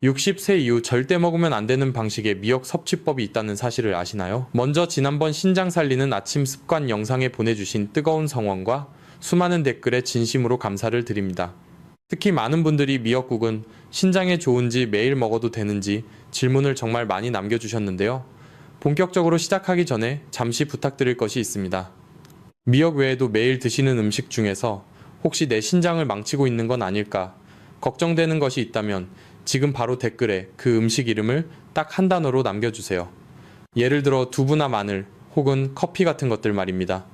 60세 이후 절대 먹으면 안 되는 방식의 미역 섭취법이 있다는 사실을 아시나요? 먼저 지난번 신장 살리는 아침 습관 영상에 보내주신 뜨거운 성원과 수많은 댓글에 진심으로 감사를 드립니다. 특히 많은 분들이 미역국은 신장에 좋은지 매일 먹어도 되는지 질문을 정말 많이 남겨주셨는데요. 본격적으로 시작하기 전에 잠시 부탁드릴 것이 있습니다. 미역 외에도 매일 드시는 음식 중에서 혹시 내 신장을 망치고 있는 건 아닐까 걱정되는 것이 있다면 지금 바로 댓글에 그 음식 이름을 딱 한 단어로 남겨주세요. 예를 들어 두부나 마늘 혹은 커피 같은 것들 말입니다.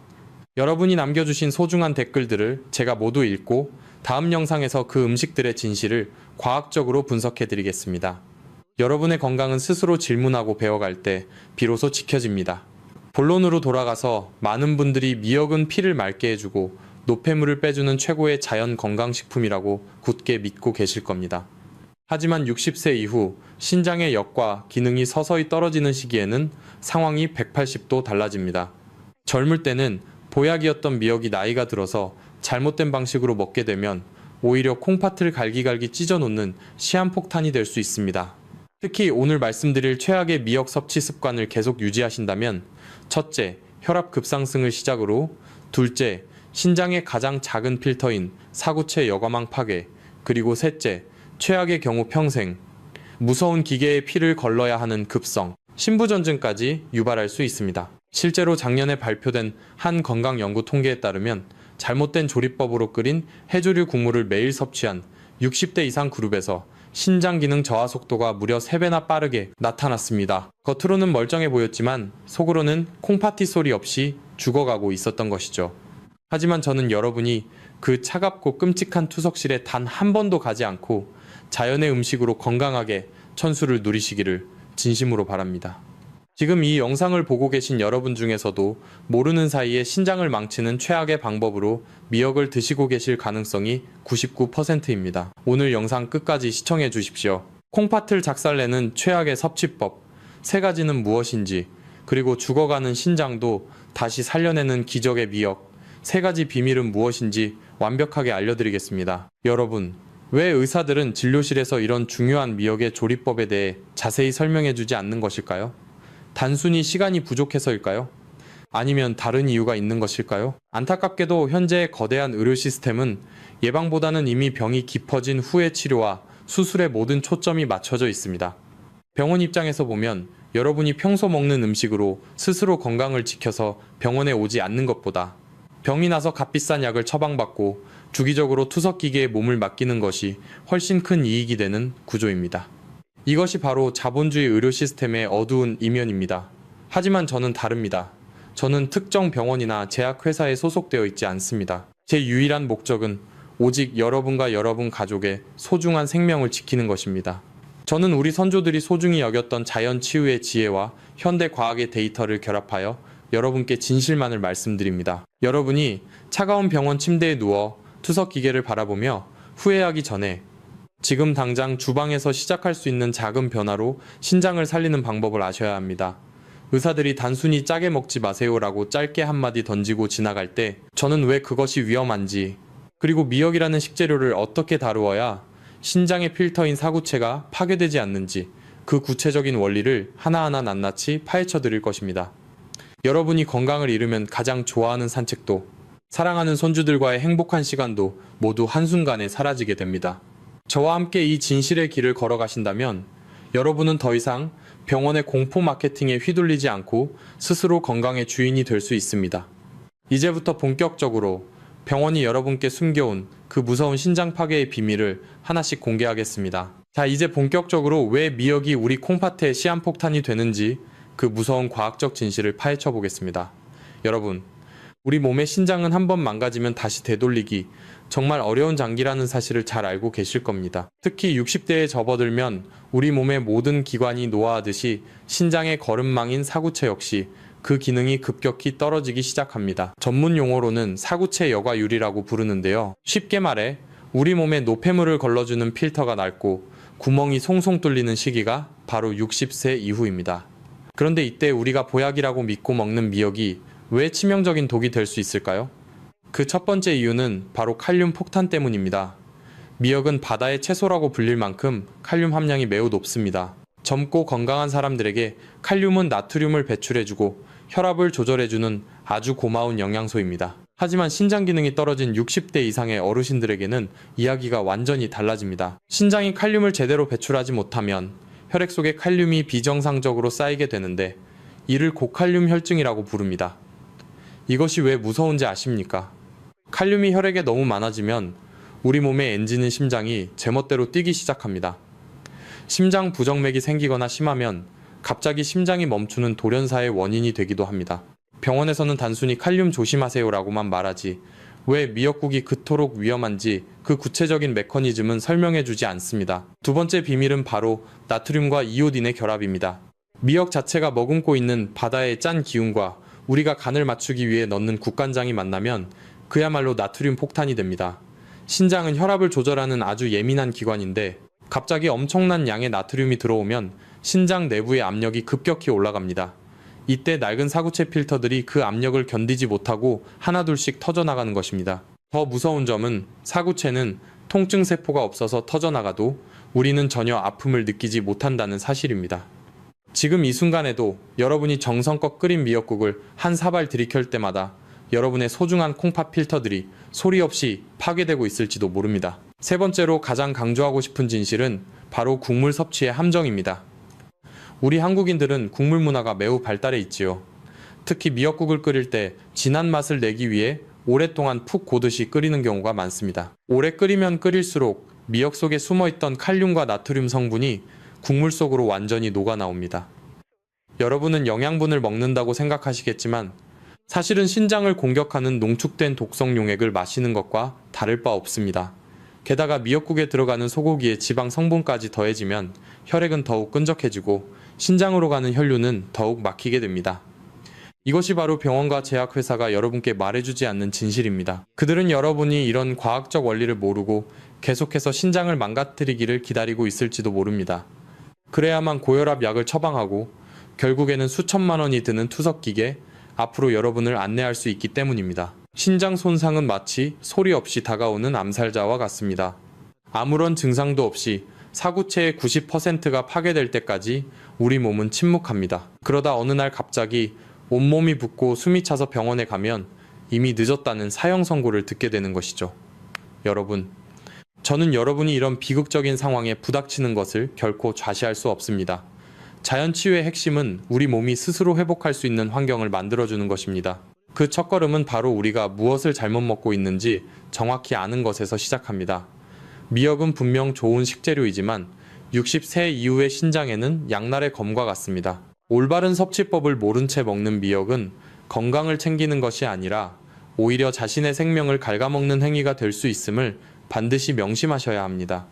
여러분이 남겨주신 소중한 댓글들을 제가 모두 읽고 다음 영상에서 그 음식들의 진실을 과학적으로 분석해드리겠습니다. 여러분의 건강은 스스로 질문하고 배워갈 때 비로소 지켜집니다. 본론으로 돌아가서 많은 분들이 미역은 피를 맑게 해주고 노폐물을 빼주는 최고의 자연 건강식품이라고 굳게 믿고 계실 겁니다. 하지만 60세 이후 신장의 역과 기능이 서서히 떨어지는 시기에는 상황이 180도 달라집니다. 젊을 때는 보약이었던 미역이 나이가 들어서 잘못된 방식으로 먹게 되면 오히려 콩팥을 갈기갈기 찢어놓는 시한폭탄이 될 수 있습니다. 특히 오늘 말씀드릴 최악의 미역 섭취 습관을 계속 유지하신다면 첫째, 혈압 급상승을 시작으로 둘째, 신장의 가장 작은 필터인 사구체 여과망 파괴, 그리고 셋째, 최악의 경우 평생 무서운 기계에 피를 걸러야 하는 급성 신부전증까지 유발할 수 있습니다. 실제로 작년에 발표된 한 건강연구 통계에 따르면 잘못된 조리법으로 끓인 해조류 국물을 매일 섭취한 60대 이상 그룹에서 신장 기능 저하 속도가 무려 3배나 빠르게 나타났습니다. 겉으로는 멀쩡해 보였지만 속으로는 콩파티 소리 없이 죽어가고 있었던 것이죠. 하지만 저는 여러분이 그 차갑고 끔찍한 투석실에 단 한 번도 가지 않고 자연의 음식으로 건강하게 천수를 누리시기를 진심으로 바랍니다. 지금 이 영상을 보고 계신 여러분 중에서도 모르는 사이에 신장을 망치는 최악의 방법으로 미역을 드시고 계실 가능성이 99%입니다. 오늘 영상 끝까지 시청해 주십시오. 콩팥을 작살내는 최악의 섭취법 3가지는 무엇인지, 그리고 죽어가는 신장도 다시 살려내는 기적의 미역 3가지 비밀은 무엇인지 완벽하게 알려드리겠습니다. 여러분, 왜 의사들은 진료실에서 이런 중요한 미역의 조리법에 대해 자세히 설명해주지 않는 것일까요? 단순히 시간이 부족해서일까요? 아니면 다른 이유가 있는 것일까요? 안타깝게도 현재의 거대한 의료 시스템은 예방보다는 이미 병이 깊어진 후의 치료와 수술에 모든 초점이 맞춰져 있습니다. 병원 입장에서 보면 여러분이 평소 먹는 음식으로 스스로 건강을 지켜서 병원에 오지 않는 것보다 병이 나서 값비싼 약을 처방받고 주기적으로 투석기계에 몸을 맡기는 것이 훨씬 큰 이익이 되는 구조입니다. 이것이 바로 자본주의 의료 시스템의 어두운 이면입니다. 하지만 저는 다릅니다. 저는 특정 병원이나 제약회사에 소속되어 있지 않습니다. 제 유일한 목적은 오직 여러분과 여러분 가족의 소중한 생명을 지키는 것입니다. 저는 우리 선조들이 소중히 여겼던 자연 치유의 지혜와 현대 과학의 데이터를 결합하여 여러분께 진실만을 말씀드립니다. 여러분이 차가운 병원 침대에 누워 투석 기계를 바라보며 후회하기 전에 지금 당장 주방에서 시작할 수 있는 작은 변화로 신장을 살리는 방법을 아셔야 합니다. 의사들이 단순히 짜게 먹지 마세요라고 짧게 한마디 던지고 지나갈 때 저는 왜 그것이 위험한지, 그리고 미역이라는 식재료를 어떻게 다루어야 신장의 필터인 사구체가 파괴되지 않는지 그 구체적인 원리를 하나하나 낱낱이 파헤쳐 드릴 것입니다. 여러분이 건강을 잃으면 가장 좋아하는 산책도, 사랑하는 손주들과의 행복한 시간도 모두 한순간에 사라지게 됩니다. 저와 함께 이 진실의 길을 걸어가신다면 여러분은 더 이상 병원의 공포 마케팅에 휘둘리지 않고 스스로 건강의 주인이 될 수 있습니다. 이제부터 본격적으로 병원이 여러분께 숨겨온 그 무서운 신장 파괴의 비밀을 하나씩 공개하겠습니다. 자, 이제 본격적으로 왜 미역이 우리 콩팥의 시한폭탄이 되는지 그 무서운 과학적 진실을 파헤쳐 보겠습니다. 여러분, 우리 몸의 신장은 한번 망가지면 다시 되돌리기 정말 어려운 장기라는 사실을 잘 알고 계실 겁니다. 특히 60대에 접어들면 우리 몸의 모든 기관이 노화하듯이 신장의 거름망인 사구체 역시 그 기능이 급격히 떨어지기 시작합니다. 전문 용어로는 사구체 여과율이라고 부르는데요. 쉽게 말해 우리 몸에 노폐물을 걸러주는 필터가 낡고 구멍이 송송 뚫리는 시기가 바로 60세 이후입니다. 그런데 이때 우리가 보약이라고 믿고 먹는 미역이 왜 치명적인 독이 될 수 있을까요? 그 첫 번째 이유는 바로 칼륨 폭탄 때문입니다. 미역은 바다의 채소라고 불릴 만큼 칼륨 함량이 매우 높습니다. 젊고 건강한 사람들에게 칼륨은 나트륨을 배출해주고 혈압을 조절해주는 아주 고마운 영양소입니다. 하지만 신장 기능이 떨어진 60대 이상의 어르신들에게는 이야기가 완전히 달라집니다. 신장이 칼륨을 제대로 배출하지 못하면 혈액 속에 칼륨이 비정상적으로 쌓이게 되는데 이를 고칼륨 혈증이라고 부릅니다. 이것이 왜 무서운지 아십니까? 칼륨이 혈액에 너무 많아지면 우리 몸의 엔진인 심장이 제멋대로 뛰기 시작합니다. 심장 부정맥이 생기거나 심하면 갑자기 심장이 멈추는 돌연사의 원인이 되기도 합니다. 병원에서는 단순히 칼륨 조심하세요라고만 말하지 왜 미역국이 그토록 위험한지 그 구체적인 메커니즘은 설명해주지 않습니다. 두 번째 비밀은 바로 나트륨과 이오딘의 결합입니다. 미역 자체가 머금고 있는 바다의 짠 기운과 우리가 간을 맞추기 위해 넣는 국간장이 만나면 그야말로 나트륨 폭탄이 됩니다. 신장은 혈압을 조절하는 아주 예민한 기관인데 갑자기 엄청난 양의 나트륨이 들어오면 신장 내부의 압력이 급격히 올라갑니다. 이때 낡은 사구체 필터들이 그 압력을 견디지 못하고 하나둘씩 터져나가는 것입니다. 더 무서운 점은 사구체는 통증 세포가 없어서 터져나가도 우리는 전혀 아픔을 느끼지 못한다는 사실입니다. 지금 이 순간에도 여러분이 정성껏 끓인 미역국을 한 사발 들이켤 때마다 여러분의 소중한 콩팥 필터들이 소리 없이 파괴되고 있을지도 모릅니다. 세 번째로 가장 강조하고 싶은 진실은 바로 국물 섭취의 함정입니다. 우리 한국인들은 국물 문화가 매우 발달해 있지요. 특히 미역국을 끓일 때 진한 맛을 내기 위해 오랫동안 푹 고듯이 끓이는 경우가 많습니다. 오래 끓이면 끓일수록 미역 속에 숨어있던 칼륨과 나트륨 성분이 국물 속으로 완전히 녹아 나옵니다. 여러분은 영양분을 먹는다고 생각하시겠지만 사실은 신장을 공격하는 농축된 독성 용액을 마시는 것과 다를 바 없습니다. 게다가 미역국에 들어가는 소고기의 지방 성분까지 더해지면 혈액은 더욱 끈적해지고 신장으로 가는 혈류는 더욱 막히게 됩니다. 이것이 바로 병원과 제약회사가 여러분께 말해주지 않는 진실입니다. 그들은 여러분이 이런 과학적 원리를 모르고 계속해서 신장을 망가뜨리기를 기다리고 있을지도 모릅니다. 그래야만 고혈압 약을 처방하고 결국에는 수천만 원이 드는 투석기계 앞으로 여러분을 안내할 수 있기 때문입니다. 신장 손상은 마치 소리 없이 다가오는 암살자와 같습니다. 아무런 증상도 없이 사구체의 90%가 파괴될 때까지 우리 몸은 침묵합니다. 그러다 어느 날 갑자기 온몸이 붓고 숨이 차서 병원에 가면 이미 늦었다는 사형 선고를 듣게 되는 것이죠. 여러분, 저는 여러분이 이런 비극적인 상황에 부닥치는 것을 결코 좌시할 수 없습니다. 자연치유의 핵심은 우리 몸이 스스로 회복할 수 있는 환경을 만들어주는 것입니다. 그 첫걸음은 바로 우리가 무엇을 잘못 먹고 있는지 정확히 아는 것에서 시작합니다. 미역은 분명 좋은 식재료이지만 60세 이후의 신장에는 양날의 검과 같습니다. 올바른 섭취법을 모른 채 먹는 미역은 건강을 챙기는 것이 아니라 오히려 자신의 생명을 갉아먹는 행위가 될 수 있음을 반드시 명심하셔야 합니다.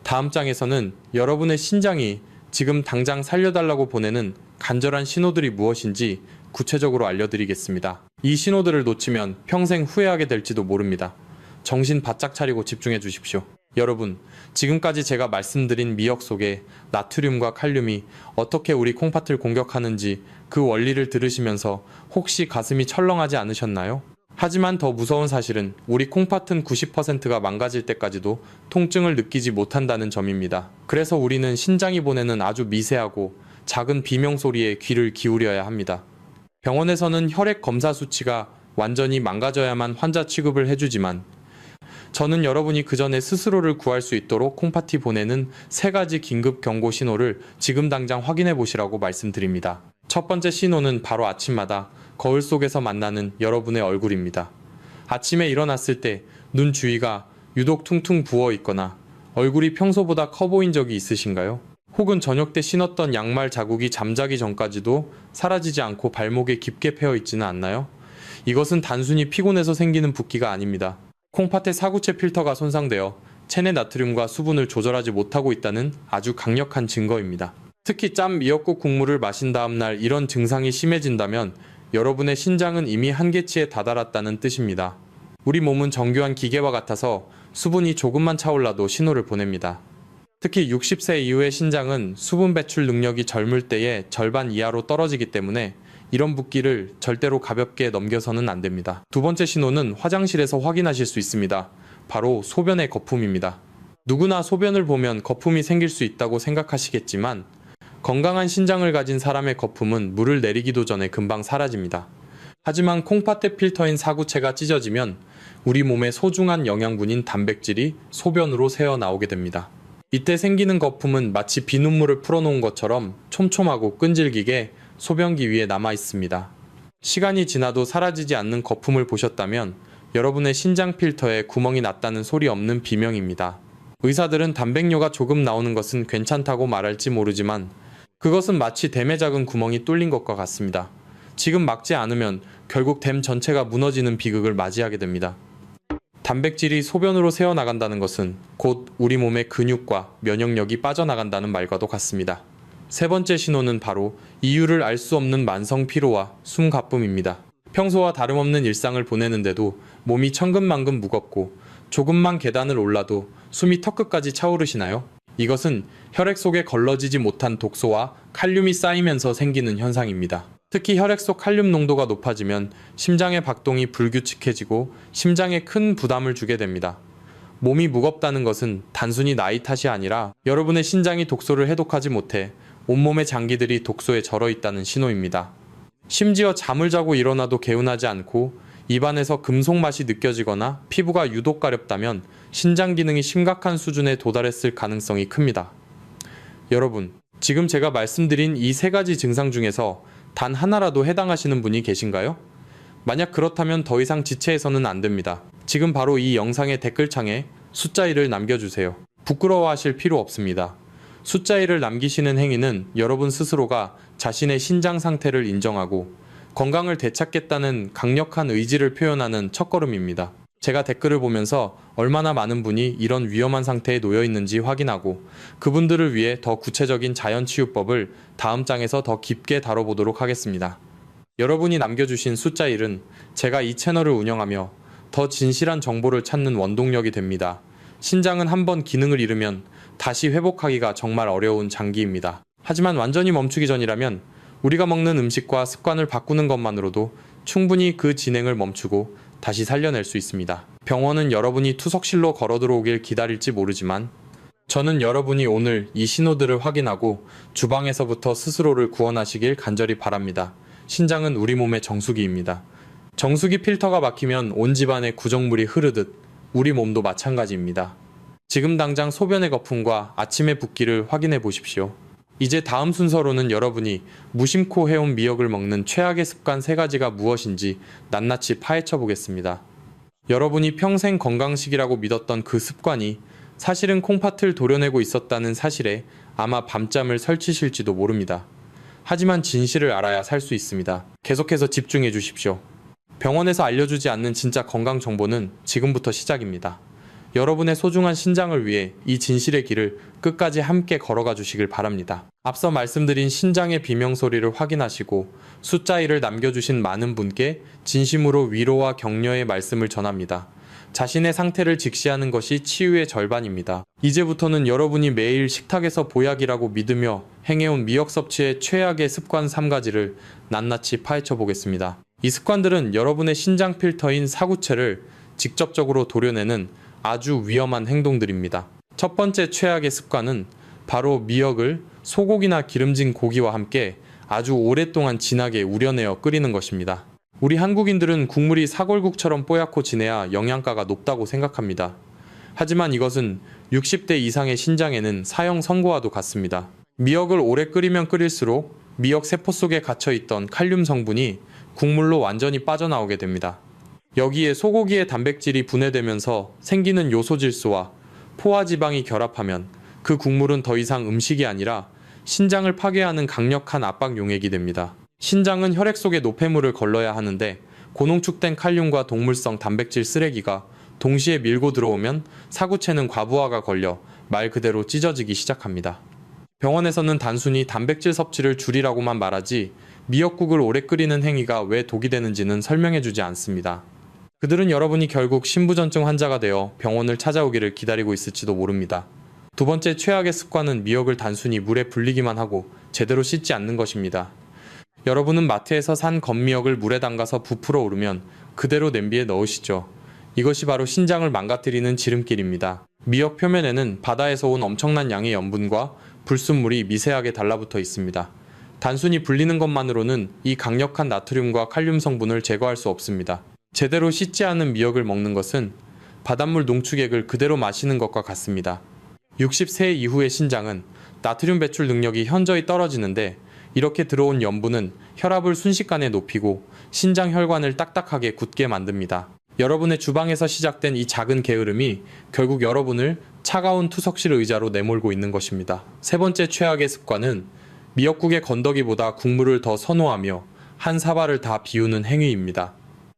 다음 장에서는 여러분의 신장이 지금 당장 살려달라고 보내는 간절한 신호들이 무엇인지 구체적으로 알려드리겠습니다. 이 신호들을 놓치면 평생 후회하게 될지도 모릅니다. 정신 바짝 차리고 집중해 주십시오. 여러분, 지금까지 제가 말씀드린 미역 속에 나트륨과 칼륨이 어떻게 우리 콩팥을 공격하는지 그 원리를 들으시면서 혹시 가슴이 철렁하지 않으셨나요? 하지만 더 무서운 사실은 우리 콩팥은 90%가 망가질 때까지도 통증을 느끼지 못한다는 점입니다. 그래서 우리는 신장이 보내는 아주 미세하고 작은 비명소리에 귀를 기울여야 합니다. 병원에서는 혈액 검사 수치가 완전히 망가져야만 환자 취급을 해주지만 저는 여러분이 그 전에 스스로를 구할 수 있도록 콩팥이 보내는 3가지 긴급 경고 신호를 지금 당장 확인해 보시라고 말씀드립니다. 첫 번째 신호는 바로 아침마다 거울 속에서 만나는 여러분의 얼굴입니다. 아침에 일어났을 때 눈 주위가 유독 퉁퉁 부어 있거나 얼굴이 평소보다 커 보인 적이 있으신가요? 혹은 저녁 때 신었던 양말 자국이 잠자기 전까지도 사라지지 않고 발목에 깊게 패어 있지는 않나요? 이것은 단순히 피곤해서 생기는 붓기가 아닙니다. 콩팥의 사구체 필터가 손상되어 체내 나트륨과 수분을 조절하지 못하고 있다는 아주 강력한 증거입니다. 특히 짠 미역국 국물을 마신 다음 날 이런 증상이 심해진다면 여러분의 신장은 이미 한계치에 다다랐다는 뜻입니다. 우리 몸은 정교한 기계와 같아서 수분이 조금만 차올라도 신호를 보냅니다. 특히 60세 이후의 신장은 수분 배출 능력이 젊을 때의 절반 이하로 떨어지기 때문에 이런 붓기를 절대로 가볍게 넘겨서는 안 됩니다. 두 번째 신호는 화장실에서 확인하실 수 있습니다. 바로 소변의 거품입니다. 누구나 소변을 보면 거품이 생길 수 있다고 생각하시겠지만 건강한 신장을 가진 사람의 거품은 물을 내리기도 전에 금방 사라집니다. 하지만 콩팥대 필터인 사구체가 찢어지면 우리 몸의 소중한 영양분인 단백질이 소변으로 새어 나오게 됩니다. 이때 생기는 거품은 마치 비눗물을 풀어놓은 것처럼 촘촘하고 끈질기게 소변기 위에 남아 있습니다. 시간이 지나도 사라지지 않는 거품을 보셨다면 여러분의 신장 필터에 구멍이 났다는 소리 없는 비명입니다. 의사들은 단백뇨가 조금 나오는 것은 괜찮다고 말할지 모르지만 그것은 마치 댐의 작은 구멍이 뚫린 것과 같습니다. 지금 막지 않으면 결국 댐 전체가 무너지는 비극을 맞이하게 됩니다. 단백질이 소변으로 새어나간다는 것은 곧 우리 몸의 근육과 면역력이 빠져나간다는 말과도 같습니다. 세 번째 신호는 바로 이유를 알 수 없는 만성 피로와 숨가쁨입니다. 평소와 다름없는 일상을 보내는데도 몸이 천근만근 무겁고 조금만 계단을 올라도 숨이 턱끝까지 차오르시나요? 이것은 혈액 속에 걸러지지 못한 독소와 칼륨이 쌓이면서 생기는 현상입니다. 특히 혈액 속 칼륨 농도가 높아지면 심장의 박동이 불규칙해지고 심장에 큰 부담을 주게 됩니다. 몸이 무겁다는 것은 단순히 나이 탓이 아니라 여러분의 신장이 독소를 해독하지 못해 온몸의 장기들이 독소에 절어 있다는 신호입니다. 심지어 잠을 자고 일어나도 개운하지 않고 입안에서 금속 맛이 느껴지거나 피부가 유독 가렵다면 신장 기능이 심각한 수준에 도달했을 가능성이 큽니다. 여러분, 지금 제가 말씀드린 이 세 가지 증상 중에서 단 하나라도 해당하시는 분이 계신가요? 만약 그렇다면 더 이상 지체해서는 안 됩니다. 지금 바로 이 영상의 댓글창에 숫자 1을 남겨주세요. 부끄러워하실 필요 없습니다. 숫자 1을 남기시는 행위는 여러분 스스로가 자신의 신장 상태를 인정하고 건강을 되찾겠다는 강력한 의지를 표현하는 첫걸음입니다. 제가 댓글을 보면서 얼마나 많은 분이 이런 위험한 상태에 놓여 있는지 확인하고 그분들을 위해 더 구체적인 자연치유법을 다음 장에서 더 깊게 다뤄보도록 하겠습니다. 여러분이 남겨주신 숫자 1은 제가 이 채널을 운영하며 더 진실한 정보를 찾는 원동력이 됩니다. 신장은 한번 기능을 잃으면 다시 회복하기가 정말 어려운 장기입니다. 하지만 완전히 멈추기 전이라면 우리가 먹는 음식과 습관을 바꾸는 것만으로도 충분히 그 진행을 멈추고 다시 살려낼 수 있습니다. 병원은 여러분이 투석실로 걸어 들어오길 기다릴지 모르지만 저는 여러분이 오늘 이 신호들을 확인하고 주방에서부터 스스로를 구원하시길 간절히 바랍니다. 신장은 우리 몸의 정수기입니다. 정수기 필터가 막히면 온 집안에 구정물이 흐르듯 우리 몸도 마찬가지입니다. 지금 당장 소변의 거품과 아침의 붓기를 확인해 보십시오. 이제 다음 순서로는 여러분이 무심코 해온 미역을 먹는 최악의 습관 3가지가 무엇인지 낱낱이 파헤쳐 보겠습니다. 여러분이 평생 건강식이라고 믿었던 그 습관이 사실은 콩팥을 도려내고 있었다는 사실에 아마 밤잠을 설치실지도 모릅니다. 하지만 진실을 알아야 살 수 있습니다. 계속해서 집중해 주십시오. 병원에서 알려주지 않는 진짜 건강 정보는 지금부터 시작입니다. 여러분의 소중한 신장을 위해 이 진실의 길을 끝까지 함께 걸어가 주시길 바랍니다. 앞서 말씀드린 신장의 비명소리를 확인하시고 숫자 1을 남겨주신 많은 분께 진심으로 위로와 격려의 말씀을 전합니다. 자신의 상태를 직시하는 것이 치유의 절반입니다. 이제부터는 여러분이 매일 식탁에서 보약이라고 믿으며 행해온 미역 섭취의 최악의 습관 3가지를 낱낱이 파헤쳐 보겠습니다. 이 습관들은 여러분의 신장 필터인 사구체를 직접적으로 도려내는 아주 위험한 행동들입니다. 첫 번째 최악의 습관은 바로 미역을 소고기나 기름진 고기와 함께 아주 오랫동안 진하게 우려내어 끓이는 것입니다. 우리 한국인들은 국물이 사골국처럼 뽀얗고 진해야 영양가가 높다고 생각합니다. 하지만 이것은 60대 이상의 신장에는 사형 선고와도 같습니다. 미역을 오래 끓이면 끓일수록 미역 세포 속에 갇혀있던 칼륨 성분이 국물로 완전히 빠져나오게 됩니다. 여기에 소고기의 단백질이 분해되면서 생기는 요소질소와 포화지방이 결합하면 그 국물은 더 이상 음식이 아니라 신장을 파괴하는 강력한 압박 용액이 됩니다. 신장은 혈액 속에 노폐물을 걸러야 하는데 고농축된 칼륨과 동물성 단백질 쓰레기가 동시에 밀고 들어오면 사구체는 과부하가 걸려 말 그대로 찢어지기 시작합니다. 병원에서는 단순히 단백질 섭취를 줄이라고만 말하지 미역국을 오래 끓이는 행위가 왜 독이 되는지는 설명해주지 않습니다. 그들은 여러분이 결국 신부전증 환자가 되어 병원을 찾아오기를 기다리고 있을지도 모릅니다. 두 번째 최악의 습관은 미역을 단순히 물에 불리기만 하고 제대로 씻지 않는 것입니다. 여러분은 마트에서 산 건미역을 물에 담가서 부풀어 오르면 그대로 냄비에 넣으시죠. 이것이 바로 신장을 망가뜨리는 지름길입니다. 미역 표면에는 바다에서 온 엄청난 양의 염분과 불순물이 미세하게 달라붙어 있습니다. 단순히 불리는 것만으로는 이 강력한 나트륨과 칼륨 성분을 제거할 수 없습니다. 제대로 씻지 않은 미역을 먹는 것은 바닷물 농축액을 그대로 마시는 것과 같습니다. 60세 이후의 신장은 나트륨 배출 능력이 현저히 떨어지는데, 이렇게 들어온 염분은 혈압을 순식간에 높이고 신장 혈관을 딱딱하게 굳게 만듭니다. 여러분의 주방에서 시작된 이 작은 게으름이 결국 여러분을 차가운 투석실 의자로 내몰고 있는 것입니다. 세 번째 최악의 습관은 미역국의 건더기보다 국물을 더 선호하며 한 사발을 다 비우는 행위입니다.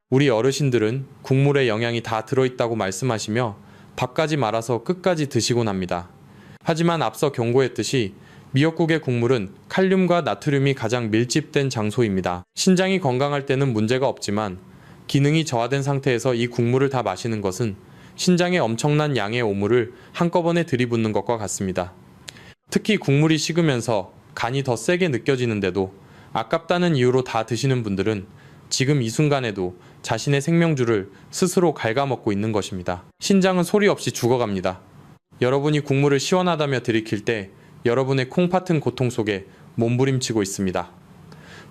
우리 어르신들은 국물에 영양이 다 들어있다고 말씀하시며 밥까지 말아서 끝까지 드시곤 합니다. 하지만 앞서 경고했듯이 미역국의 국물은 칼륨과 나트륨이 가장 밀집된 장소입니다. 신장이 건강할 때는 문제가 없지만 기능이 저하된 상태에서 이 국물을 다 마시는 것은 신장에 엄청난 양의 오물을 한꺼번에 들이붓는 것과 같습니다. 특히 국물이 식으면서 간이 더 세게 느껴지는데도 아깝다는 이유로 다 드시는 분들은 지금 이 순간에도 자신의 생명줄을 스스로 갉아먹고 있는 것입니다. 신장은 소리 없이 죽어갑니다. 여러분이 국물을 시원하다며 들이킬 때 여러분의 콩팥은 고통 속에 몸부림치고 있습니다.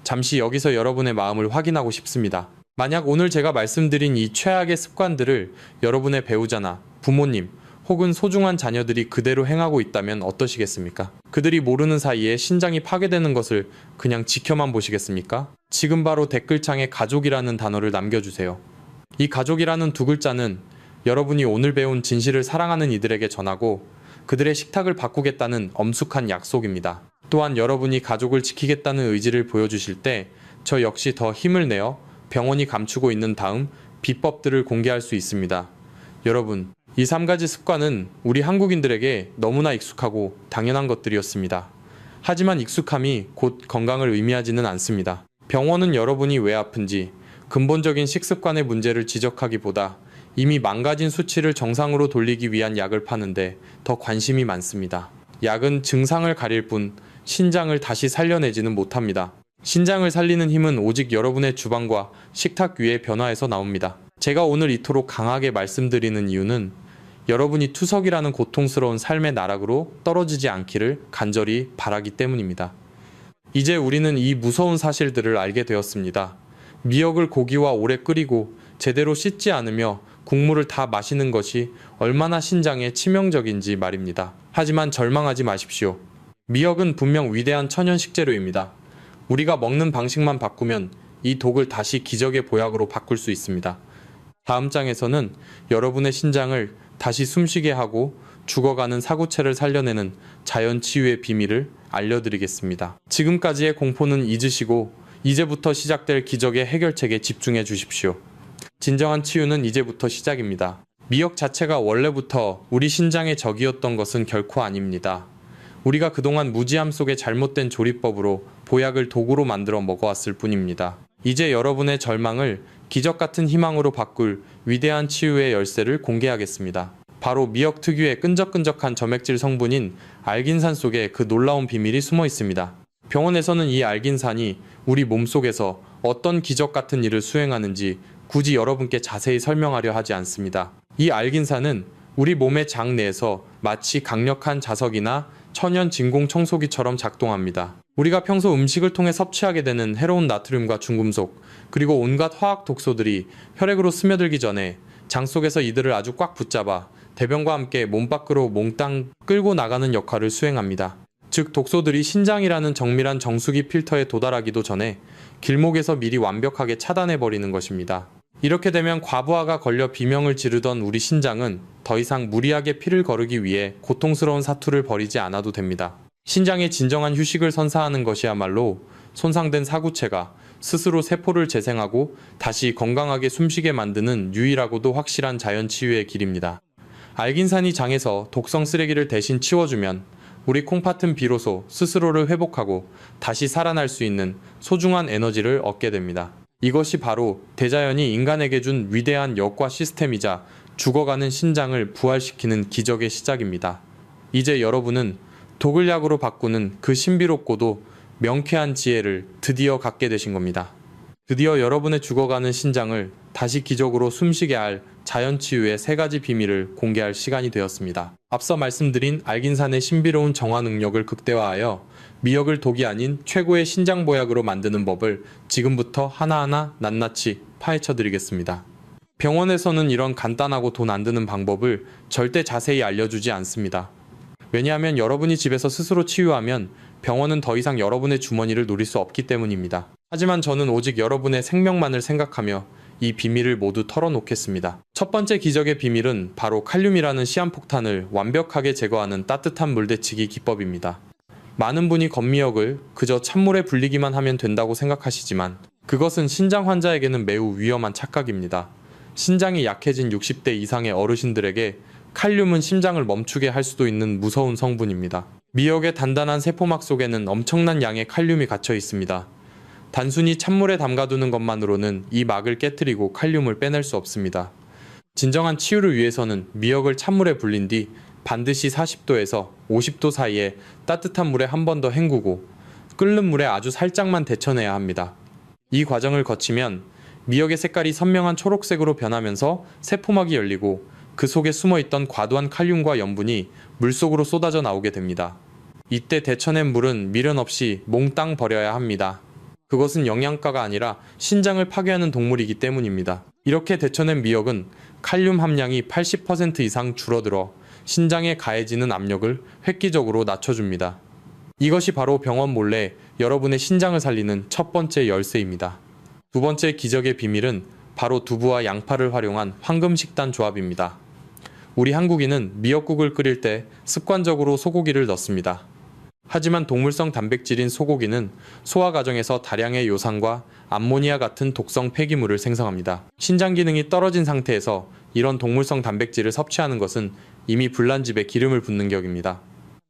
잠시 여기서 여러분의 마음을 확인하고 싶습니다. 만약 오늘 제가 말씀드린 이 최악의 습관들을 여러분의 배우자나 부모님 혹은 소중한 자녀들이 그대로 행하고 있다면 어떠시겠습니까? 그들이 모르는 사이에 신장이 파괴되는 것을 그냥 지켜만 보시겠습니까? 지금 바로 댓글창에 가족이라는 단어를 남겨주세요. 이 가족이라는 두 글자는 여러분이 오늘 배운 진실을 사랑하는 이들에게 전하고 그들의 식탁을 바꾸겠다는 엄숙한 약속입니다. 또한 여러분이 가족을 지키겠다는 의지를 보여주실 때 저 역시 더 힘을 내어 병원이 감추고 있는 다음 비법들을 공개할 수 있습니다. 여러분, 이 3가지 습관은 우리 한국인들에게 너무나 익숙하고 당연한 것들이었습니다. 하지만 익숙함이 곧 건강을 의미하지는 않습니다. 병원은 여러분이 왜 아픈지 근본적인 식습관의 문제를 지적하기보다 이미 망가진 수치를 정상으로 돌리기 위한 약을 파는데 더 관심이 많습니다. 약은 증상을 가릴 뿐 신장을 다시 살려내지는 못합니다. 신장을 살리는 힘은 오직 여러분의 주방과 식탁 위의 변화에서 나옵니다. 제가 오늘 이토록 강하게 말씀드리는 이유는 여러분이 투석이라는 고통스러운 삶의 나락으로 떨어지지 않기를 간절히 바라기 때문입니다. 이제 우리는 이 무서운 사실들을 알게 되었습니다. 미역을 고기와 오래 끓이고 제대로 씻지 않으며 국물을 다 마시는 것이 얼마나 신장에 치명적인지 말입니다. 하지만 절망하지 마십시오. 미역은 분명 위대한 천연 식재료입니다. 우리가 먹는 방식만 바꾸면 이 독을 다시 기적의 보약으로 바꿀 수 있습니다. 다음 장에서는 여러분의 신장을 다시 숨쉬게 하고 죽어가는 사구체를 살려내는 자연 치유의 비밀을 알려드리겠습니다. 지금까지의 공포는 잊으시고 이제부터 시작될 기적의 해결책에 집중해 주십시오. 진정한 치유는 이제부터 시작입니다. 미역 자체가 원래부터 우리 신장의 적이었던 것은 결코 아닙니다. 우리가 그동안 무지함 속의 잘못된 조리법으로 보약을 도구로 만들어 먹어왔을 뿐입니다. 이제 여러분의 절망을 기적 같은 희망으로 바꿀 위대한 치유의 열쇠를 공개하겠습니다. 바로 미역 특유의 끈적끈적한 점액질 성분인 알긴산 속에 그 놀라운 비밀이 숨어 있습니다. 병원에서는 이 알긴산이 우리 몸속에서 어떤 기적 같은 일을 수행하는지 굳이 여러분께 자세히 설명하려 하지 않습니다. 이 알긴산은 우리 몸의 장 내에서 마치 강력한 자석이나 천연 진공 청소기처럼 작동합니다. 우리가 평소 음식을 통해 섭취하게 되는 해로운 나트륨과 중금속, 그리고 온갖 화학 독소들이 혈액으로 스며들기 전에 장 속에서 이들을 아주 꽉 붙잡아 대변과 함께 몸 밖으로 몽땅 끌고 나가는 역할을 수행합니다. 즉 독소들이 신장이라는 정밀한 정수기 필터에 도달하기도 전에 길목에서 미리 완벽하게 차단해버리는 것입니다. 이렇게 되면 과부하가 걸려 비명을 지르던 우리 신장은 더 이상 무리하게 피를 거르기 위해 고통스러운 사투를 벌이지 않아도 됩니다. 신장의 진정한 휴식을 선사하는 것이야말로 손상된 사구체가 스스로 세포를 재생하고 다시 건강하게 숨쉬게 만드는 유일하고도 확실한 자연 치유의 길입니다. 알긴산이 장에서 독성 쓰레기를 대신 치워주면 우리 콩팥은 비로소 스스로를 회복하고 다시 살아날 수 있는 소중한 에너지를 얻게 됩니다. 이것이 바로 대자연이 인간에게 준 위대한 역과 시스템이자 죽어가는 신장을 부활시키는 기적의 시작입니다. 이제 여러분은 독을 약으로 바꾸는 그 신비롭고도 명쾌한 지혜를 드디어 갖게 되신 겁니다. 드디어 여러분의 죽어가는 신장을 다시 기적으로 숨쉬게 할 자연치유의 3가지 비밀을 공개할 시간이 되었습니다. 앞서 말씀드린 알긴산의 신비로운 정화 능력을 극대화하여 미역을 독이 아닌 최고의 신장보약으로 만드는 법을 지금부터 하나하나 낱낱이 파헤쳐드리겠습니다. 병원에서는 이런 간단하고 돈 안 드는 방법을 절대 자세히 알려주지 않습니다. 왜냐하면 여러분이 집에서 스스로 치유하면 병원은 더 이상 여러분의 주머니를 노릴 수 없기 때문입니다. 하지만 저는 오직 여러분의 생명만을 생각하며 이 비밀을 모두 털어놓겠습니다. 첫 번째 기적의 비밀은 바로 칼륨이라는 시한폭탄을 완벽하게 제거하는 따뜻한 물 데치기 기법입니다. 많은 분이 건미역을 그저 찬물에 불리기만 하면 된다고 생각하시지만 그것은 신장 환자에게는 매우 위험한 착각입니다. 신장이 약해진 60대 이상의 어르신들에게 칼륨은 심장을 멈추게 할 수도 있는 무서운 성분입니다. 미역의 단단한 세포막 속에는 엄청난 양의 칼륨이 갇혀 있습니다. 단순히 찬물에 담가두는 것만으로는 이 막을 깨뜨리고 칼륨을 빼낼 수 없습니다. 진정한 치유를 위해서는 미역을 찬물에 불린 뒤 반드시 40도에서 50도 사이에 따뜻한 물에 한 번 더 헹구고 끓는 물에 아주 살짝만 데쳐내야 합니다. 이 과정을 거치면 미역의 색깔이 선명한 초록색으로 변하면서 세포막이 열리고 그 속에 숨어있던 과도한 칼륨과 염분이 물속으로 쏟아져 나오게 됩니다. 이때 데쳐낸 물은 미련 없이 몽땅 버려야 합니다. 그것은 영양가가 아니라 신장을 파괴하는 동물이기 때문입니다. 이렇게 데쳐낸 미역은 칼륨 함량이 80% 이상 줄어들어 신장에 가해지는 압력을 획기적으로 낮춰줍니다. 이것이 바로 병원 몰래 여러분의 신장을 살리는 첫 번째 열쇠입니다. 두 번째 기적의 비밀은 바로 두부와 양파를 활용한 황금식단 조합입니다. 우리 한국인은 미역국을 끓일 때 습관적으로 소고기를 넣습니다. 하지만 동물성 단백질인 소고기는 소화 과정에서 다량의 요산과 암모니아 같은 독성 폐기물을 생성합니다. 신장 기능이 떨어진 상태에서 이런 동물성 단백질을 섭취하는 것은 이미 불난 집에 기름을 붓는 격입니다.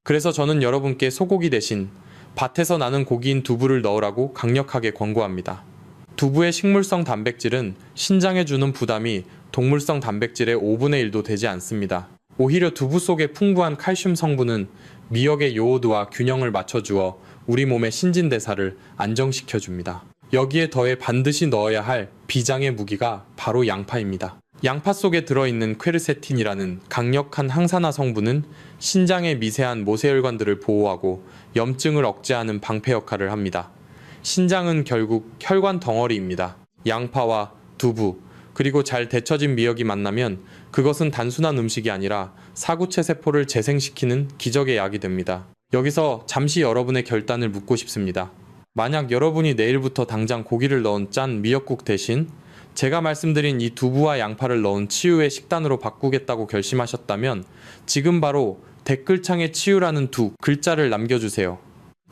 그래서 저는 여러분께 소고기 대신 밭에서 나는 고기인 두부를 넣으라고 강력하게 권고합니다. 두부의 식물성 단백질은 신장에 주는 부담이 동물성 단백질의 5분의 1도 되지 않습니다. 오히려 두부 속의 풍부한 칼슘 성분은 미역의 요오드와 균형을 맞춰주어 우리 몸의 신진대사를 안정시켜줍니다. 여기에 더해 반드시 넣어야 할 비장의 무기가 바로 양파입니다. 양파 속에 들어있는 퀘르세틴이라는 강력한 항산화 성분은 신장의 미세한 모세혈관들을 보호하고 염증을 억제하는 방패 역할을 합니다. 신장은 결국 혈관 덩어리입니다. 양파와 두부, 그리고 잘 데쳐진 미역이 만나면 그것은 단순한 음식이 아니라 사구체 세포를 재생시키는 기적의 약이 됩니다. 여기서 잠시 여러분의 결단을 묻고 싶습니다. 만약 여러분이 내일부터 당장 고기를 넣은 짠 미역국 대신 제가 말씀드린 이 두부와 양파를 넣은 치유의 식단으로 바꾸겠다고 결심하셨다면 지금 바로 댓글창에 치유라는 두 글자를 남겨주세요.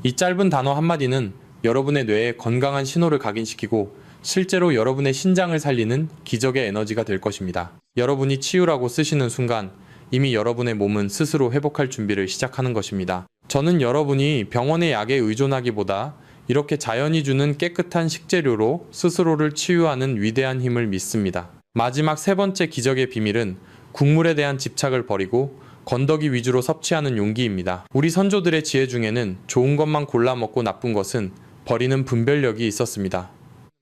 이 짧은 단어 한마디는 여러분의 뇌에 건강한 신호를 각인시키고 실제로 여러분의 신장을 살리는 기적의 에너지가 될 것입니다. 여러분이 치유라고 쓰시는 순간 이미 여러분의 몸은 스스로 회복할 준비를 시작하는 것입니다. 저는 여러분이 병원의 약에 의존하기보다 이렇게 자연이 주는 깨끗한 식재료로 스스로를 치유하는 위대한 힘을 믿습니다. 마지막 세 번째 기적의 비밀은 국물에 대한 집착을 버리고 건더기 위주로 섭취하는 용기입니다. 우리 선조들의 지혜 중에는 좋은 것만 골라 먹고 나쁜 것은 버리는 분별력이 있었습니다.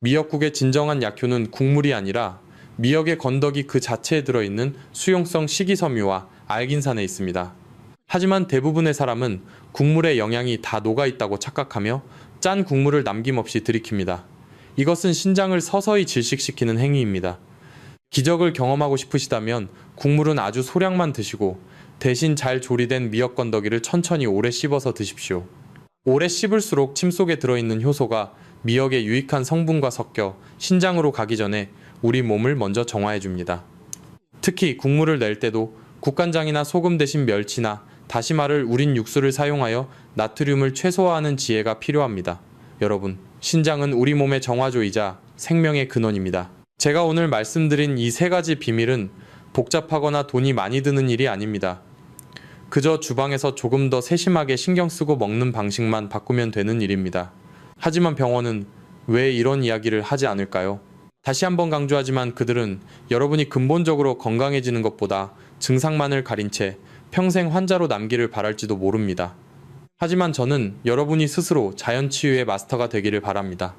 미역국의 진정한 약효는 국물이 아니라 미역의 건더기 그 자체에 들어있는 수용성 식이섬유와 알긴산에 있습니다. 하지만 대부분의 사람은 국물의 영양이 다 녹아있다고 착각하며 짠 국물을 남김없이 들이킵니다. 이것은 신장을 서서히 질식시키는 행위입니다. 기적을 경험하고 싶으시다면 국물은 아주 소량만 드시고 대신 잘 조리된 미역 건더기를 천천히 오래 씹어서 드십시오. 오래 씹을수록 침 속에 들어있는 효소가 미역의 유익한 성분과 섞여 신장으로 가기 전에 우리 몸을 먼저 정화해줍니다. 특히 국물을 낼 때도 국간장이나 소금 대신 멸치나 다시마를 우린 육수를 사용하여 나트륨을 최소화하는 지혜가 필요합니다. 여러분, 신장은 우리 몸의 정화조이자 생명의 근원입니다. 제가 오늘 말씀드린 이 세 가지 비밀은 복잡하거나 돈이 많이 드는 일이 아닙니다. 그저 주방에서 조금 더 세심하게 신경 쓰고 먹는 방식만 바꾸면 되는 일입니다. 하지만 병원은 왜 이런 이야기를 하지 않을까요? 다시 한번 강조하지만 그들은 여러분이 근본적으로 건강해지는 것보다 증상만을 가린 채 평생 환자로 남기를 바랄지도 모릅니다. 하지만 저는 여러분이 스스로 자연치유의 마스터가 되기를 바랍니다.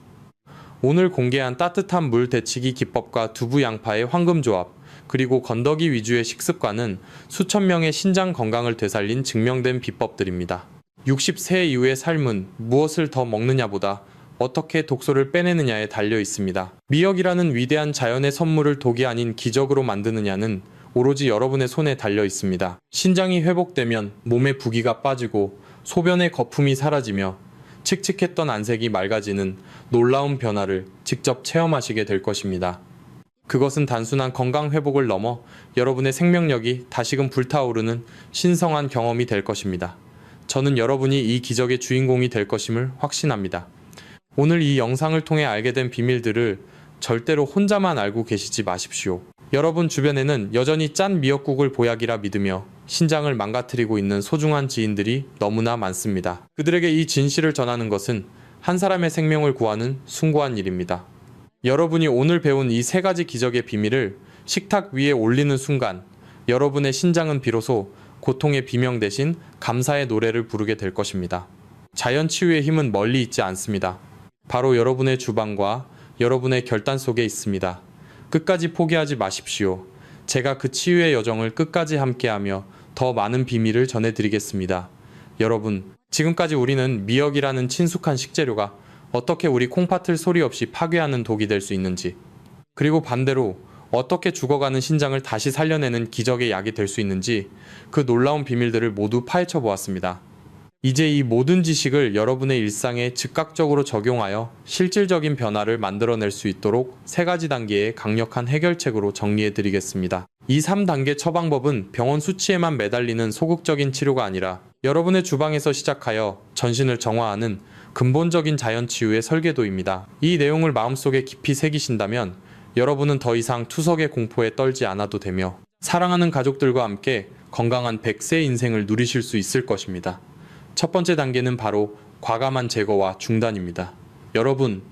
오늘 공개한 따뜻한 물 데치기 기법과 두부 양파의 황금조합, 그리고 건더기 위주의 식습관은 수천 명의 신장 건강을 되살린 증명된 비법들입니다. 60세 이후의 삶은 무엇을 더 먹느냐보다 어떻게 독소를 빼내느냐에 달려 있습니다. 미역이라는 위대한 자연의 선물을 독이 아닌 기적으로 만드느냐는 오로지 여러분의 손에 달려 있습니다. 신장이 회복되면 몸의 부기가 빠지고 소변의 거품이 사라지며 칙칙했던 안색이 맑아지는 놀라운 변화를 직접 체험하시게 될 것입니다. 그것은 단순한 건강 회복을 넘어 여러분의 생명력이 다시금 불타오르는 신성한 경험이 될 것입니다. 저는 여러분이 이 기적의 주인공이 될 것임을 확신합니다. 오늘 이 영상을 통해 알게 된 비밀들을 절대로 혼자만 알고 계시지 마십시오. 여러분 주변에는 여전히 짠 미역국을 보약이라 믿으며 신장을 망가뜨리고 있는 소중한 지인들이 너무나 많습니다. 그들에게 이 진실을 전하는 것은 한 사람의 생명을 구하는 숭고한 일입니다. 여러분이 오늘 배운 이 세 가지 기적의 비밀을 식탁 위에 올리는 순간 여러분의 신장은 비로소 고통의 비명 대신 감사의 노래를 부르게 될 것입니다. 자연 치유의 힘은 멀리 있지 않습니다. 바로 여러분의 주방과 여러분의 결단 속에 있습니다. 끝까지 포기하지 마십시오. 제가 그 치유의 여정을 끝까지 함께하며 더 많은 비밀을 전해드리겠습니다. 여러분, 지금까지 우리는 미역이라는 친숙한 식재료가 어떻게 우리 콩팥을 소리 없이 파괴하는 독이 될 수 있는지, 그리고 반대로 어떻게 죽어가는 신장을 다시 살려내는 기적의 약이 될 수 있는지 그 놀라운 비밀들을 모두 파헤쳐 보았습니다. 이제 이 모든 지식을 여러분의 일상에 즉각적으로 적용하여 실질적인 변화를 만들어낼 수 있도록 세 가지 단계의 강력한 해결책으로 정리해 드리겠습니다. 이 3단계 처방법은 병원 수치에만 매달리는 소극적인 치료가 아니라 여러분의 주방에서 시작하여 전신을 정화하는 근본적인 자연치유의 설계도입니다. 이 내용을 마음속에 깊이 새기신다면 여러분은 더 이상 투석의 공포에 떨지 않아도 되며 사랑하는 가족들과 함께 건강한 100세 인생을 누리실 수 있을 것입니다. 첫 번째 단계는 바로 과감한 제거와 중단입니다. 여러분,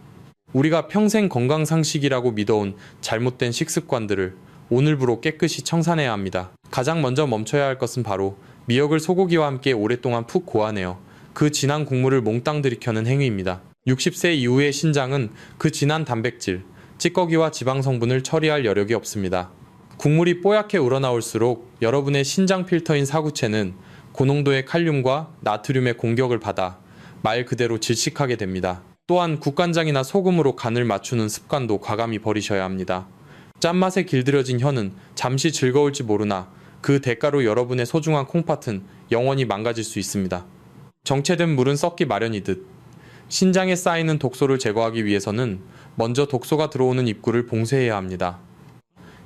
우리가 평생 건강상식이라고 믿어온 잘못된 식습관들을 오늘부로 깨끗이 청산해야 합니다. 가장 먼저 멈춰야 할 것은 바로 미역을 소고기와 함께 오랫동안 푹 고아내어 그 진한 국물을 몽땅 들이켜는 행위입니다. 60세 이후의 신장은 그 진한 단백질, 찌꺼기와 지방 성분을 처리할 여력이 없습니다. 국물이 뽀얗게 우러나올수록 여러분의 신장 필터인 사구체는 고농도의 칼륨과 나트륨의 공격을 받아 말 그대로 질식하게 됩니다. 또한 국간장이나 소금으로 간을 맞추는 습관도 과감히 버리셔야 합니다. 짠맛에 길들여진 혀는 잠시 즐거울지 모르나 그 대가로 여러분의 소중한 콩팥은 영원히 망가질 수 있습니다. 정체된 물은 썩기 마련이듯 신장에 쌓이는 독소를 제거하기 위해서는 먼저 독소가 들어오는 입구를 봉쇄해야 합니다.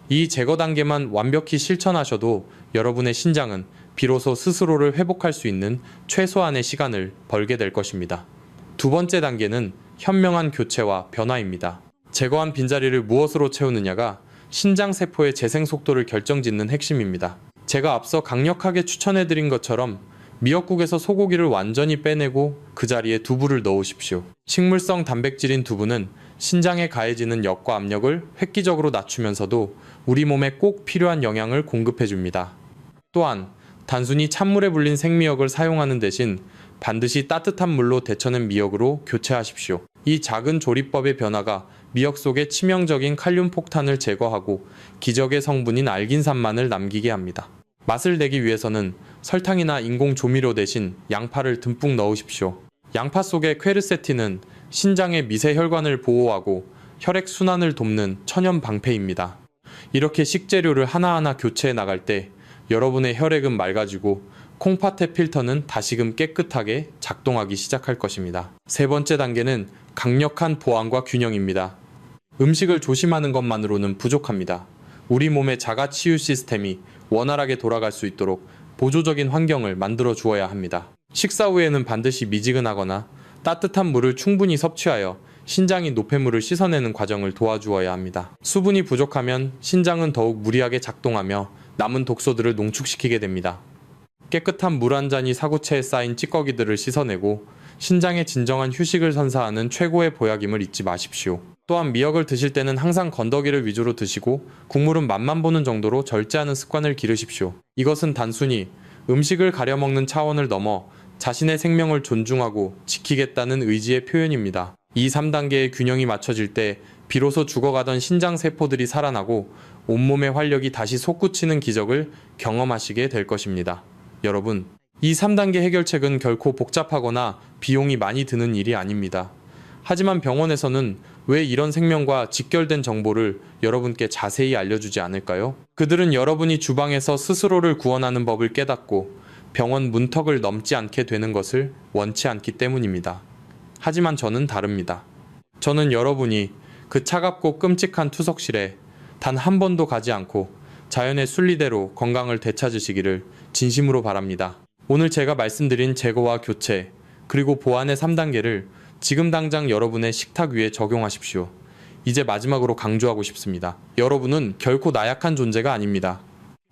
이 제거 단계만 완벽히 실천하셔도 여러분의 신장은 비로소 스스로를 회복할 수 있는 최소한의 시간을 벌게 될 것입니다. 두 번째 단계는 현명한 교체와 변화입니다. 제거한 빈자리를 무엇으로 채우느냐가 신장세포의 재생 속도를 결정짓는 핵심입니다. 제가 앞서 강력하게 추천해드린 것처럼 미역국에서 소고기를 완전히 빼내고 그 자리에 두부를 넣으십시오. 식물성 단백질인 두부는 신장에 가해지는 역과 압력을 획기적으로 낮추면서도 우리 몸에 꼭 필요한 영양을 공급해줍니다. 또한 단순히 찬물에 불린 생미역을 사용하는 대신 반드시 따뜻한 물로 데쳐낸 미역으로 교체하십시오. 이 작은 조리법의 변화가 미역 속의 치명적인 칼륨 폭탄을 제거하고 기적의 성분인 알긴산만을 남기게 합니다. 맛을 내기 위해서는 설탕이나 인공 조미료 대신 양파를 듬뿍 넣으십시오. 양파 속의 퀘르세틴은 신장의 미세 혈관을 보호하고 혈액 순환을 돕는 천연 방패입니다. 이렇게 식재료를 하나하나 교체해 나갈 때 여러분의 혈액은 맑아지고 콩팥의 필터는 다시금 깨끗하게 작동하기 시작할 것입니다. 세 번째 단계는 강력한 보완과 균형입니다. 음식을 조심하는 것만으로는 부족합니다. 우리 몸의 자가 치유 시스템이 원활하게 돌아갈 수 있도록 보조적인 환경을 만들어 주어야 합니다. 식사 후에는 반드시 미지근하거나 따뜻한 물을 충분히 섭취하여 신장이 노폐물을 씻어내는 과정을 도와주어야 합니다. 수분이 부족하면 신장은 더욱 무리하게 작동하며 남은 독소들을 농축시키게 됩니다. 깨끗한 물 한 잔이 사구체에 쌓인 찌꺼기들을 씻어내고 신장에 진정한 휴식을 선사하는 최고의 보약임을 잊지 마십시오. 또한 미역을 드실 때는 항상 건더기를 위주로 드시고 국물은 맛만 보는 정도로 절제하는 습관을 기르십시오. 이것은 단순히 음식을 가려 먹는 차원을 넘어 자신의 생명을 존중하고 지키겠다는 의지의 표현입니다. 이 3단계의 균형이 맞춰질 때 비로소 죽어가던 신장 세포들이 살아나고 온몸의 활력이 다시 솟구치는 기적을 경험하시게 될 것입니다. 여러분, 이 3단계 해결책은 결코 복잡하거나 비용이 많이 드는 일이 아닙니다. 하지만 병원에서는 왜 이런 생명과 직결된 정보를 여러분께 자세히 알려주지 않을까요? 그들은 여러분이 주방에서 스스로를 구원하는 법을 깨닫고 병원 문턱을 넘지 않게 되는 것을 원치 않기 때문입니다. 하지만 저는 다릅니다. 저는 여러분이 그 차갑고 끔찍한 투석실에 단 한 번도 가지 않고 자연의 순리대로 건강을 되찾으시기를 진심으로 바랍니다. 오늘 제가 말씀드린 제거와 교체, 그리고 보완의 3단계를 지금 당장 여러분의 식탁 위에 적용하십시오. 이제 마지막으로 강조하고 싶습니다. 여러분은 결코 나약한 존재가 아닙니다.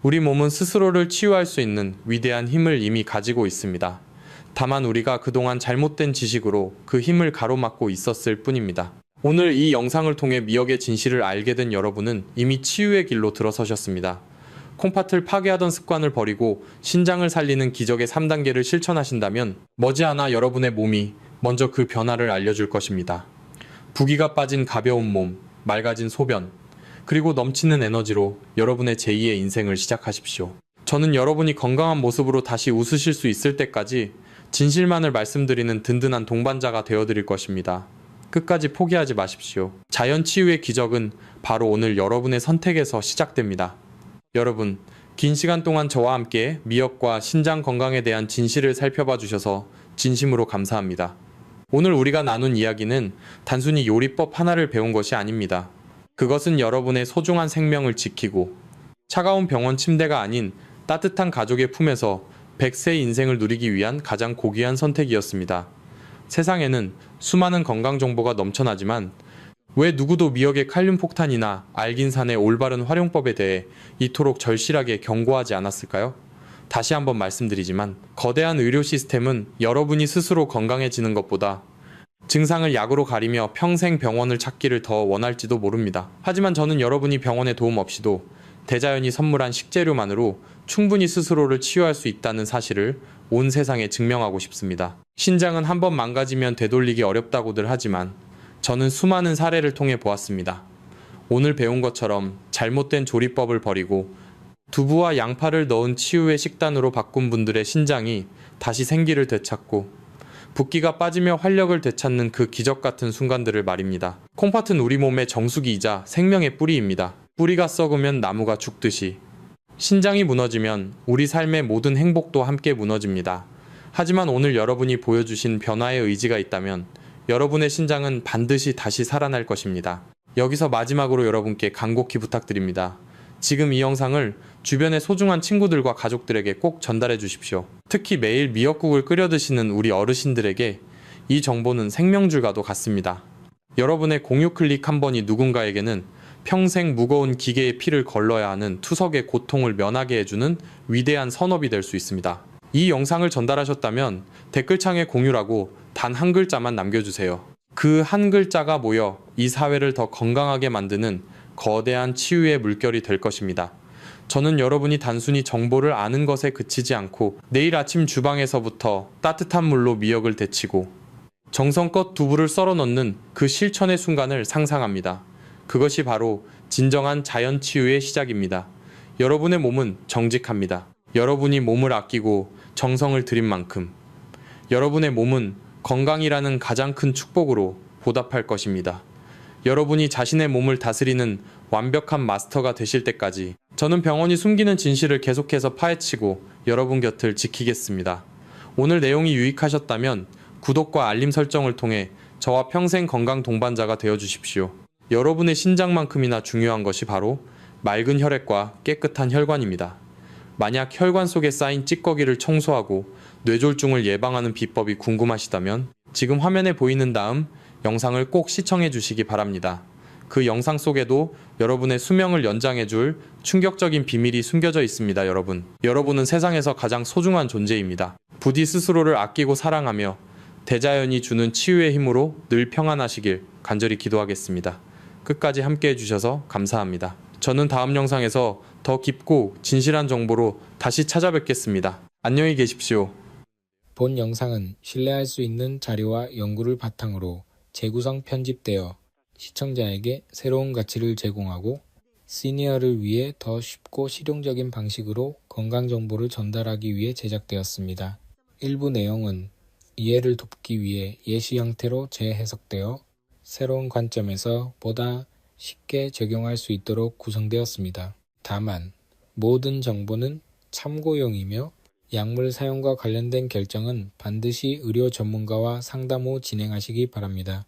우리 몸은 스스로를 치유할 수 있는 위대한 힘을 이미 가지고 있습니다. 다만 우리가 그동안 잘못된 지식으로 그 힘을 가로막고 있었을 뿐입니다. 오늘 이 영상을 통해 미역의 진실을 알게 된 여러분은 이미 치유의 길로 들어서셨습니다. 콩팥을 파괴하던 습관을 버리고 신장을 살리는 기적의 3단계를 실천하신다면 머지않아 여러분의 몸이 먼저 그 변화를 알려줄 것입니다. 부기가 빠진 가벼운 몸, 맑아진 소변, 그리고 넘치는 에너지로 여러분의 제2의 인생을 시작하십시오. 저는 여러분이 건강한 모습으로 다시 웃으실 수 있을 때까지 진실만을 말씀드리는 든든한 동반자가 되어드릴 것입니다. 끝까지 포기하지 마십시오. 자연 치유의 기적은 바로 오늘 여러분의 선택에서 시작됩니다. 여러분, 긴 시간 동안 저와 함께 미역과 신장 건강에 대한 진실을 살펴봐 주셔서 진심으로 감사합니다. 오늘 우리가 나눈 이야기는 단순히 요리법 하나를 배운 것이 아닙니다. 그것은 여러분의 소중한 생명을 지키고 차가운 병원 침대가 아닌 따뜻한 가족의 품에서 100세 인생을 누리기 위한 가장 고귀한 선택이었습니다. 세상에는 수많은 건강 정보가 넘쳐나지만 왜 누구도 미역의 칼륨 폭탄이나 알긴산의 올바른 활용법에 대해 이토록 절실하게 경고하지 않았을까요? 다시 한번 말씀드리지만 거대한 의료 시스템은 여러분이 스스로 건강해지는 것보다 증상을 약으로 가리며 평생 병원을 찾기를 더 원할지도 모릅니다. 하지만 저는 여러분이 병원의 도움 없이도 대자연이 선물한 식재료만으로 충분히 스스로를 치유할 수 있다는 사실을 온 세상에 증명하고 싶습니다. 신장은 한번 망가지면 되돌리기 어렵다고들 하지만 저는 수많은 사례를 통해 보았습니다. 오늘 배운 것처럼 잘못된 조리법을 버리고 두부와 양파를 넣은 치유의 식단으로 바꾼 분들의 신장이 다시 생기를 되찾고 붓기가 빠지며 활력을 되찾는 그 기적 같은 순간들을 말입니다. 콩팥은 우리 몸의 정수기이자 생명의 뿌리입니다. 뿌리가 썩으면 나무가 죽듯이 신장이 무너지면 우리 삶의 모든 행복도 함께 무너집니다. 하지만 오늘 여러분이 보여주신 변화의 의지가 있다면 여러분의 신장은 반드시 다시 살아날 것입니다. 여기서 마지막으로 여러분께 간곡히 부탁드립니다. 지금 이 영상을 주변의 소중한 친구들과 가족들에게 꼭 전달해 주십시오. 특히 매일 미역국을 끓여 드시는 우리 어르신들에게 이 정보는 생명줄과도 같습니다. 여러분의 공유 클릭 한 번이 누군가에게는 평생 무거운 기계의 피를 걸러야 하는 투석의 고통을 면하게 해주는 위대한 선업이 될 수 있습니다. 이 영상을 전달하셨다면 댓글창에 공유라고 단 한 글자만 남겨주세요. 그 한 글자가 모여 이 사회를 더 건강하게 만드는 거대한 치유의 물결이 될 것입니다. 저는 여러분이 단순히 정보를 아는 것에 그치지 않고 내일 아침 주방에서부터 따뜻한 물로 미역을 데치고 정성껏 두부를 썰어 넣는 그 실천의 순간을 상상합니다. 그것이 바로 진정한 자연 치유의 시작입니다. 여러분의 몸은 정직합니다. 여러분이 몸을 아끼고 정성을 들인 만큼 여러분의 몸은 건강이라는 가장 큰 축복으로 보답할 것입니다. 여러분이 자신의 몸을 다스리는 완벽한 마스터가 되실 때까지 저는 병원이 숨기는 진실을 계속해서 파헤치고 여러분 곁을 지키겠습니다. 오늘 내용이 유익하셨다면 구독과 알림 설정을 통해 저와 평생 건강 동반자가 되어 주십시오. 여러분의 신장만큼이나 중요한 것이 바로 맑은 혈액과 깨끗한 혈관입니다. 만약 혈관 속에 쌓인 찌꺼기를 청소하고 뇌졸중을 예방하는 비법이 궁금하시다면 지금 화면에 보이는 다음 영상을 꼭 시청해 주시기 바랍니다. 그 영상 속에도 여러분의 수명을 연장해줄 충격적인 비밀이 숨겨져 있습니다. 여러분은 세상에서 가장 소중한 존재입니다. 부디 스스로를 아끼고 사랑하며 대자연이 주는 치유의 힘으로 늘 평안하시길 간절히 기도하겠습니다. 끝까지 함께 해주셔서 감사합니다. 저는 다음 영상에서 더 깊고 진실한 정보로 다시 찾아뵙겠습니다. 안녕히 계십시오. 본 영상은 신뢰할 수 있는 자료와 연구를 바탕으로 재구성 편집되어 시청자에게 새로운 가치를 제공하고 시니어를 위해 더 쉽고 실용적인 방식으로 건강 정보를 전달하기 위해 제작되었습니다. 일부 내용은 이해를 돕기 위해 예시 형태로 재해석되어 새로운 관점에서 보다 쉽게 적용할 수 있도록 구성되었습니다. 다만 모든 정보는 참고용이며 약물 사용과 관련된 결정은 반드시 의료 전문가와 상담 후 진행하시기 바랍니다.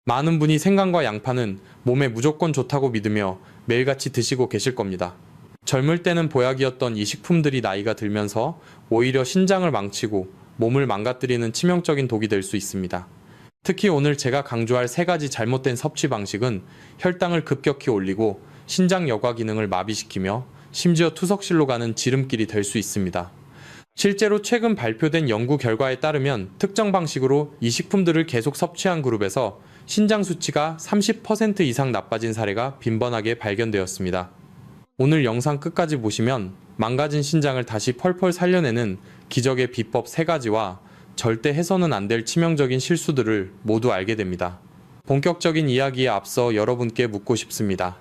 많은 분이 생강과 양파는 몸에 무조건 좋다고 믿으며 매일같이 드시고 계실 겁니다. 젊을 때는 보약이었던 이 식품들이 나이가 들면서 오히려 신장을 망치고 몸을 망가뜨리는 치명적인 독이 될 수 있습니다. 특히 오늘 제가 강조할 3가지 잘못된 섭취 방식은 혈당을 급격히 올리고 신장 여과 기능을 마비시키며 심지어 투석실로 가는 지름길이 될 수 있습니다. 실제로 최근 발표된 연구 결과에 따르면 특정 방식으로 이 식품들을 계속 섭취한 그룹에서 신장 수치가 30% 이상 나빠진 사례가 빈번하게 발견되었습니다. 오늘 영상 끝까지 보시면 망가진 신장을 다시 펄펄 살려내는 기적의 비법 3가지와 절대 해서는 안 될 치명적인 실수들을 모두 알게 됩니다. 본격적인 이야기에 앞서 여러분께 묻고 싶습니다.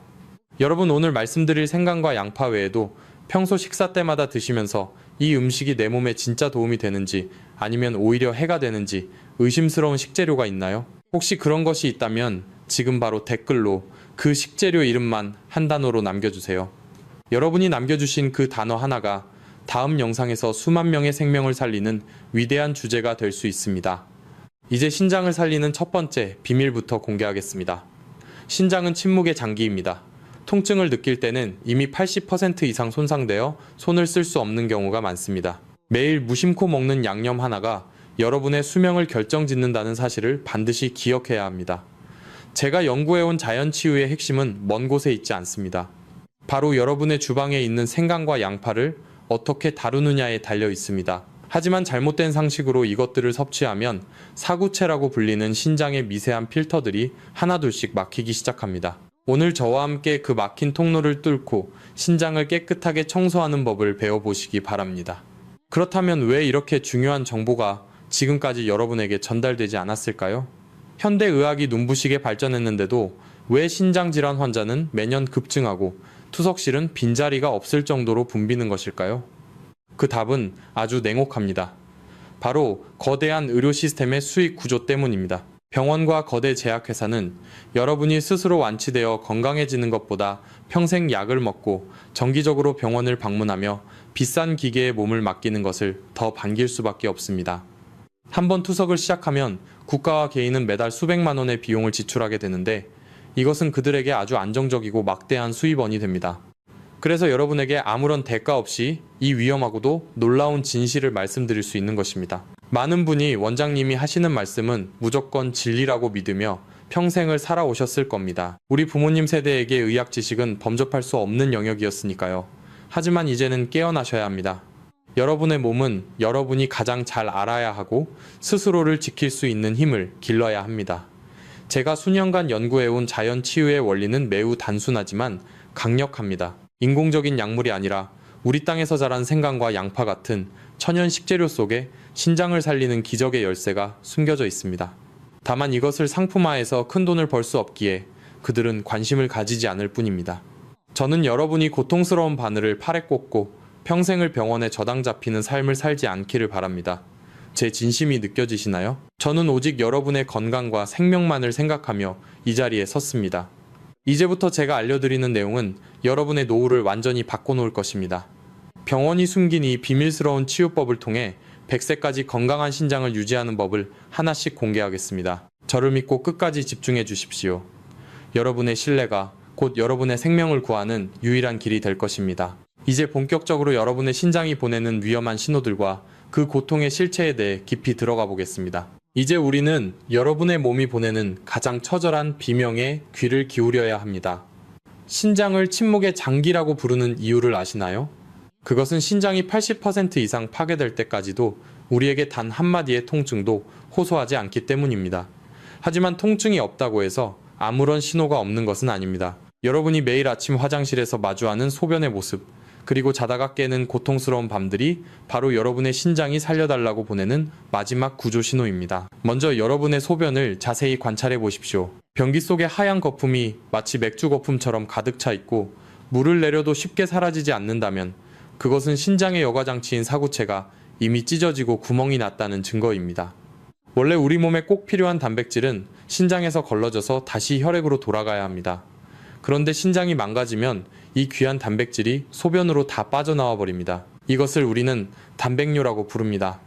여러분, 오늘 말씀드릴 생강과 양파 외에도 평소 식사 때마다 드시면서 이 음식이 내 몸에 진짜 도움이 되는지 아니면 오히려 해가 되는지 의심스러운 식재료가 있나요? 혹시 그런 것이 있다면 지금 바로 댓글로 그 식재료 이름만 한 단어로 남겨주세요. 여러분이 남겨주신 그 단어 하나가 다음 영상에서 수만 명의 생명을 살리는 위대한 주제가 될 수 있습니다. 이제 신장을 살리는 첫 번째 비밀부터 공개하겠습니다. 신장은 침묵의 장기입니다. 통증을 느낄 때는 이미 80% 이상 손상되어 손을 쓸 수 없는 경우가 많습니다. 매일 무심코 먹는 양념 하나가 여러분의 수명을 결정짓는다는 사실을 반드시 기억해야 합니다. 제가 연구해온 자연치유의 핵심은 먼 곳에 있지 않습니다. 바로 여러분의 주방에 있는 생강과 양파를 어떻게 다루느냐에 달려 있습니다. 하지만 잘못된 상식으로 이것들을 섭취하면 사구체라고 불리는 신장의 미세한 필터들이 하나둘씩 막히기 시작합니다. 오늘 저와 함께 그 막힌 통로를 뚫고 신장을 깨끗하게 청소하는 법을 배워보시기 바랍니다. 그렇다면 왜 이렇게 중요한 정보가 지금까지 여러분에게 전달되지 않았을까요? 현대의학이 눈부시게 발전했는데도 왜 신장질환 환자는 매년 급증하고 투석실은 빈자리가 없을 정도로 붐비는 것일까요? 그 답은 아주 냉혹합니다. 바로 거대한 의료 시스템의 수익 구조 때문입니다. 병원과 거대 제약회사는 여러분이 스스로 완치되어 건강해지는 것보다 평생 약을 먹고 정기적으로 병원을 방문하며 비싼 기계에 몸을 맡기는 것을 더 반길 수밖에 없습니다. 한번 투석을 시작하면 국가와 개인은 매달 수백만 원의 비용을 지출하게 되는데 이것은 그들에게 아주 안정적이고 막대한 수입원이 됩니다. 그래서 여러분에게 아무런 대가 없이 이 위험하고도 놀라운 진실을 말씀드릴 수 있는 것입니다. 많은 분이 원장님이 하시는 말씀은 무조건 진리라고 믿으며 평생을 살아오셨을 겁니다. 우리 부모님 세대에게 의학 지식은 범접할 수 없는 영역이었으니까요. 하지만 이제는 깨어나셔야 합니다. 여러분의 몸은 여러분이 가장 잘 알아야 하고 스스로를 지킬 수 있는 힘을 길러야 합니다. 제가 수년간 연구해온 자연 치유의 원리는 매우 단순하지만 강력합니다. 인공적인 약물이 아니라 우리 땅에서 자란 생강과 양파 같은 천연 식재료 속에 신장을 살리는 기적의 열쇠가 숨겨져 있습니다. 다만 이것을 상품화해서 큰 돈을 벌 수 없기에 그들은 관심을 가지지 않을 뿐입니다. 저는 여러분이 고통스러운 바늘을 팔에 꽂고 평생을 병원에 저당 잡히는 삶을 살지 않기를 바랍니다. 제 진심이 느껴지시나요? 저는 오직 여러분의 건강과 생명만을 생각하며 이 자리에 섰습니다. 이제부터 제가 알려드리는 내용은 여러분의 노후를 완전히 바꿔놓을 것입니다. 병원이 숨긴 이 비밀스러운 치유법을 통해 100세까지 건강한 신장을 유지하는 법을 하나씩 공개하겠습니다. 저를 믿고 끝까지 집중해 주십시오. 여러분의 신뢰가 곧 여러분의 생명을 구하는 유일한 길이 될 것입니다. 이제 본격적으로 여러분의 신장이 보내는 위험한 신호들과 그 고통의 실체에 대해 깊이 들어가 보겠습니다. 이제 우리는 여러분의 몸이 보내는 가장 처절한 비명에 귀를 기울여야 합니다. 신장을 침묵의 장기라고 부르는 이유를 아시나요? 그것은 신장이 80% 이상 파괴될 때까지도 우리에게 단 한마디의 통증도 호소하지 않기 때문입니다. 하지만 통증이 없다고 해서 아무런 신호가 없는 것은 아닙니다. 여러분이 매일 아침 화장실에서 마주하는 소변의 모습, 그리고 자다가 깨는 고통스러운 밤들이 바로 여러분의 신장이 살려달라고 보내는 마지막 구조 신호입니다. 먼저 여러분의 소변을 자세히 관찰해 보십시오. 변기 속에 하얀 거품이 마치 맥주 거품처럼 가득 차 있고 물을 내려도 쉽게 사라지지 않는다면 그것은 신장의 여과장치인 사구체가 이미 찢어지고 구멍이 났다는 증거입니다. 원래 우리 몸에 꼭 필요한 단백질은 신장에서 걸러져서 다시 혈액으로 돌아가야 합니다. 그런데 신장이 망가지면 이 귀한 단백질이 소변으로 다 빠져나와 버립니다. 이것을 우리는 단백뇨라고 부릅니다.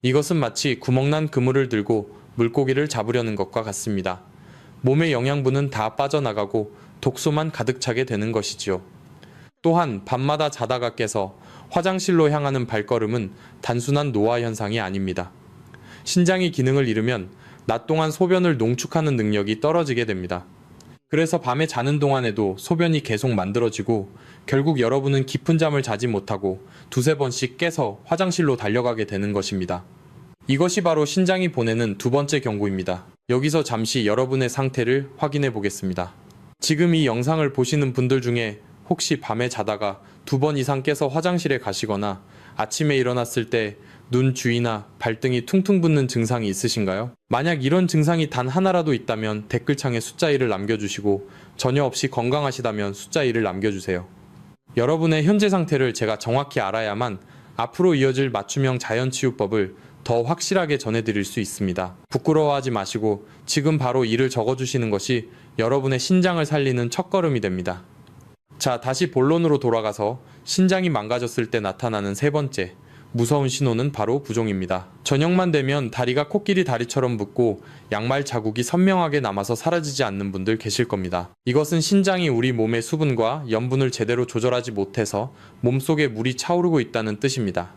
이것은 마치 구멍난 그물을 들고 물고기를 잡으려는 것과 같습니다. 몸의 영양분은 다 빠져나가고 독소만 가득 차게 되는 것이지요. 또한 밤마다 자다가 깨서 화장실로 향하는 발걸음은 단순한 노화 현상이 아닙니다. 신장이 기능을 잃으면 낮 동안 소변을 농축하는 능력이 떨어지게 됩니다. 그래서 밤에 자는 동안에도 소변이 계속 만들어지고 결국 여러분은 깊은 잠을 자지 못하고 두세 번씩 깨서 화장실로 달려가게 되는 것입니다. 이것이 바로 신장이 보내는 두 번째 경고입니다. 여기서 잠시 여러분의 상태를 확인해 보겠습니다. 지금 이 영상을 보시는 분들 중에 혹시 밤에 자다가 2번 이상 깨서 화장실에 가시거나 아침에 일어났을 때 눈 주위나 발등이 퉁퉁 붓는 증상이 있으신가요? 만약 이런 증상이 단 하나라도 있다면 댓글창에 숫자 1을 남겨주시고 전혀 없이 건강하시다면 숫자 1을 남겨주세요. 여러분의 현재 상태를 제가 정확히 알아야만 앞으로 이어질 맞춤형 자연치유법을 더 확실하게 전해드릴 수 있습니다. 부끄러워하지 마시고 지금 바로 이를 적어주시는 것이 여러분의 신장을 살리는 첫걸음이 됩니다. 자, 다시 본론으로 돌아가서 신장이 망가졌을 때 나타나는 세 번째 무서운 신호는 바로 부종입니다. 저녁만 되면 다리가 코끼리 다리처럼 붓고 양말 자국이 선명하게 남아서 사라지지 않는 분들 계실 겁니다. 이것은 신장이 우리 몸의 수분과 염분을 제대로 조절하지 못해서 몸속에 물이 차오르고 있다는 뜻입니다.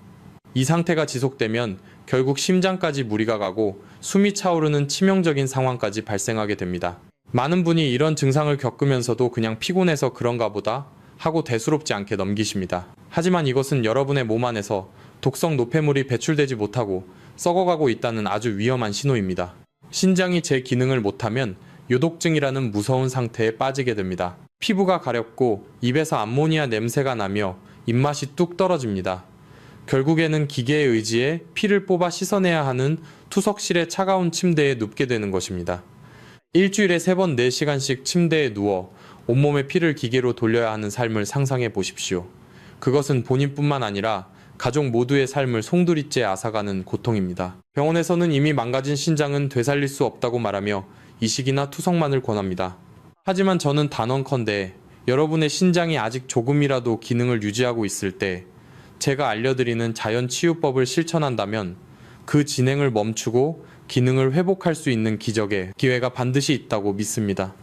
이 상태가 지속되면 결국 심장까지 무리가 가고 숨이 차오르는 치명적인 상황까지 발생하게 됩니다. 많은 분이 이런 증상을 겪으면서도 그냥 피곤해서 그런가 보다 하고 대수롭지 않게 넘기십니다. 하지만 이것은 여러분의 몸 안에서 독성 노폐물이 배출되지 못하고 썩어가고 있다는 아주 위험한 신호입니다. 신장이 제 기능을 못하면 요독증이라는 무서운 상태에 빠지게 됩니다. 피부가 가렵고 입에서 암모니아 냄새가 나며 입맛이 뚝 떨어집니다. 결국에는 기계에 의지해 피를 뽑아 씻어내야 하는 투석실의 차가운 침대에 눕게 되는 것입니다. 일주일에 3번 4시간씩 침대에 누워 온몸의 피를 기계로 돌려야 하는 삶을 상상해 보십시오. 그것은 본인뿐만 아니라 가족 모두의 삶을 송두리째 앗아가는 고통입니다. 병원에서는 이미 망가진 신장은 되살릴 수 없다고 말하며 이식이나 투석만을 권합니다. 하지만 저는 단언컨대 여러분의 신장이 아직 조금이라도 기능을 유지하고 있을 때 제가 알려드리는 자연치유법을 실천한다면 그 진행을 멈추고 기능을 회복할 수 있는 기적의 기회가 반드시 있다고 믿습니다.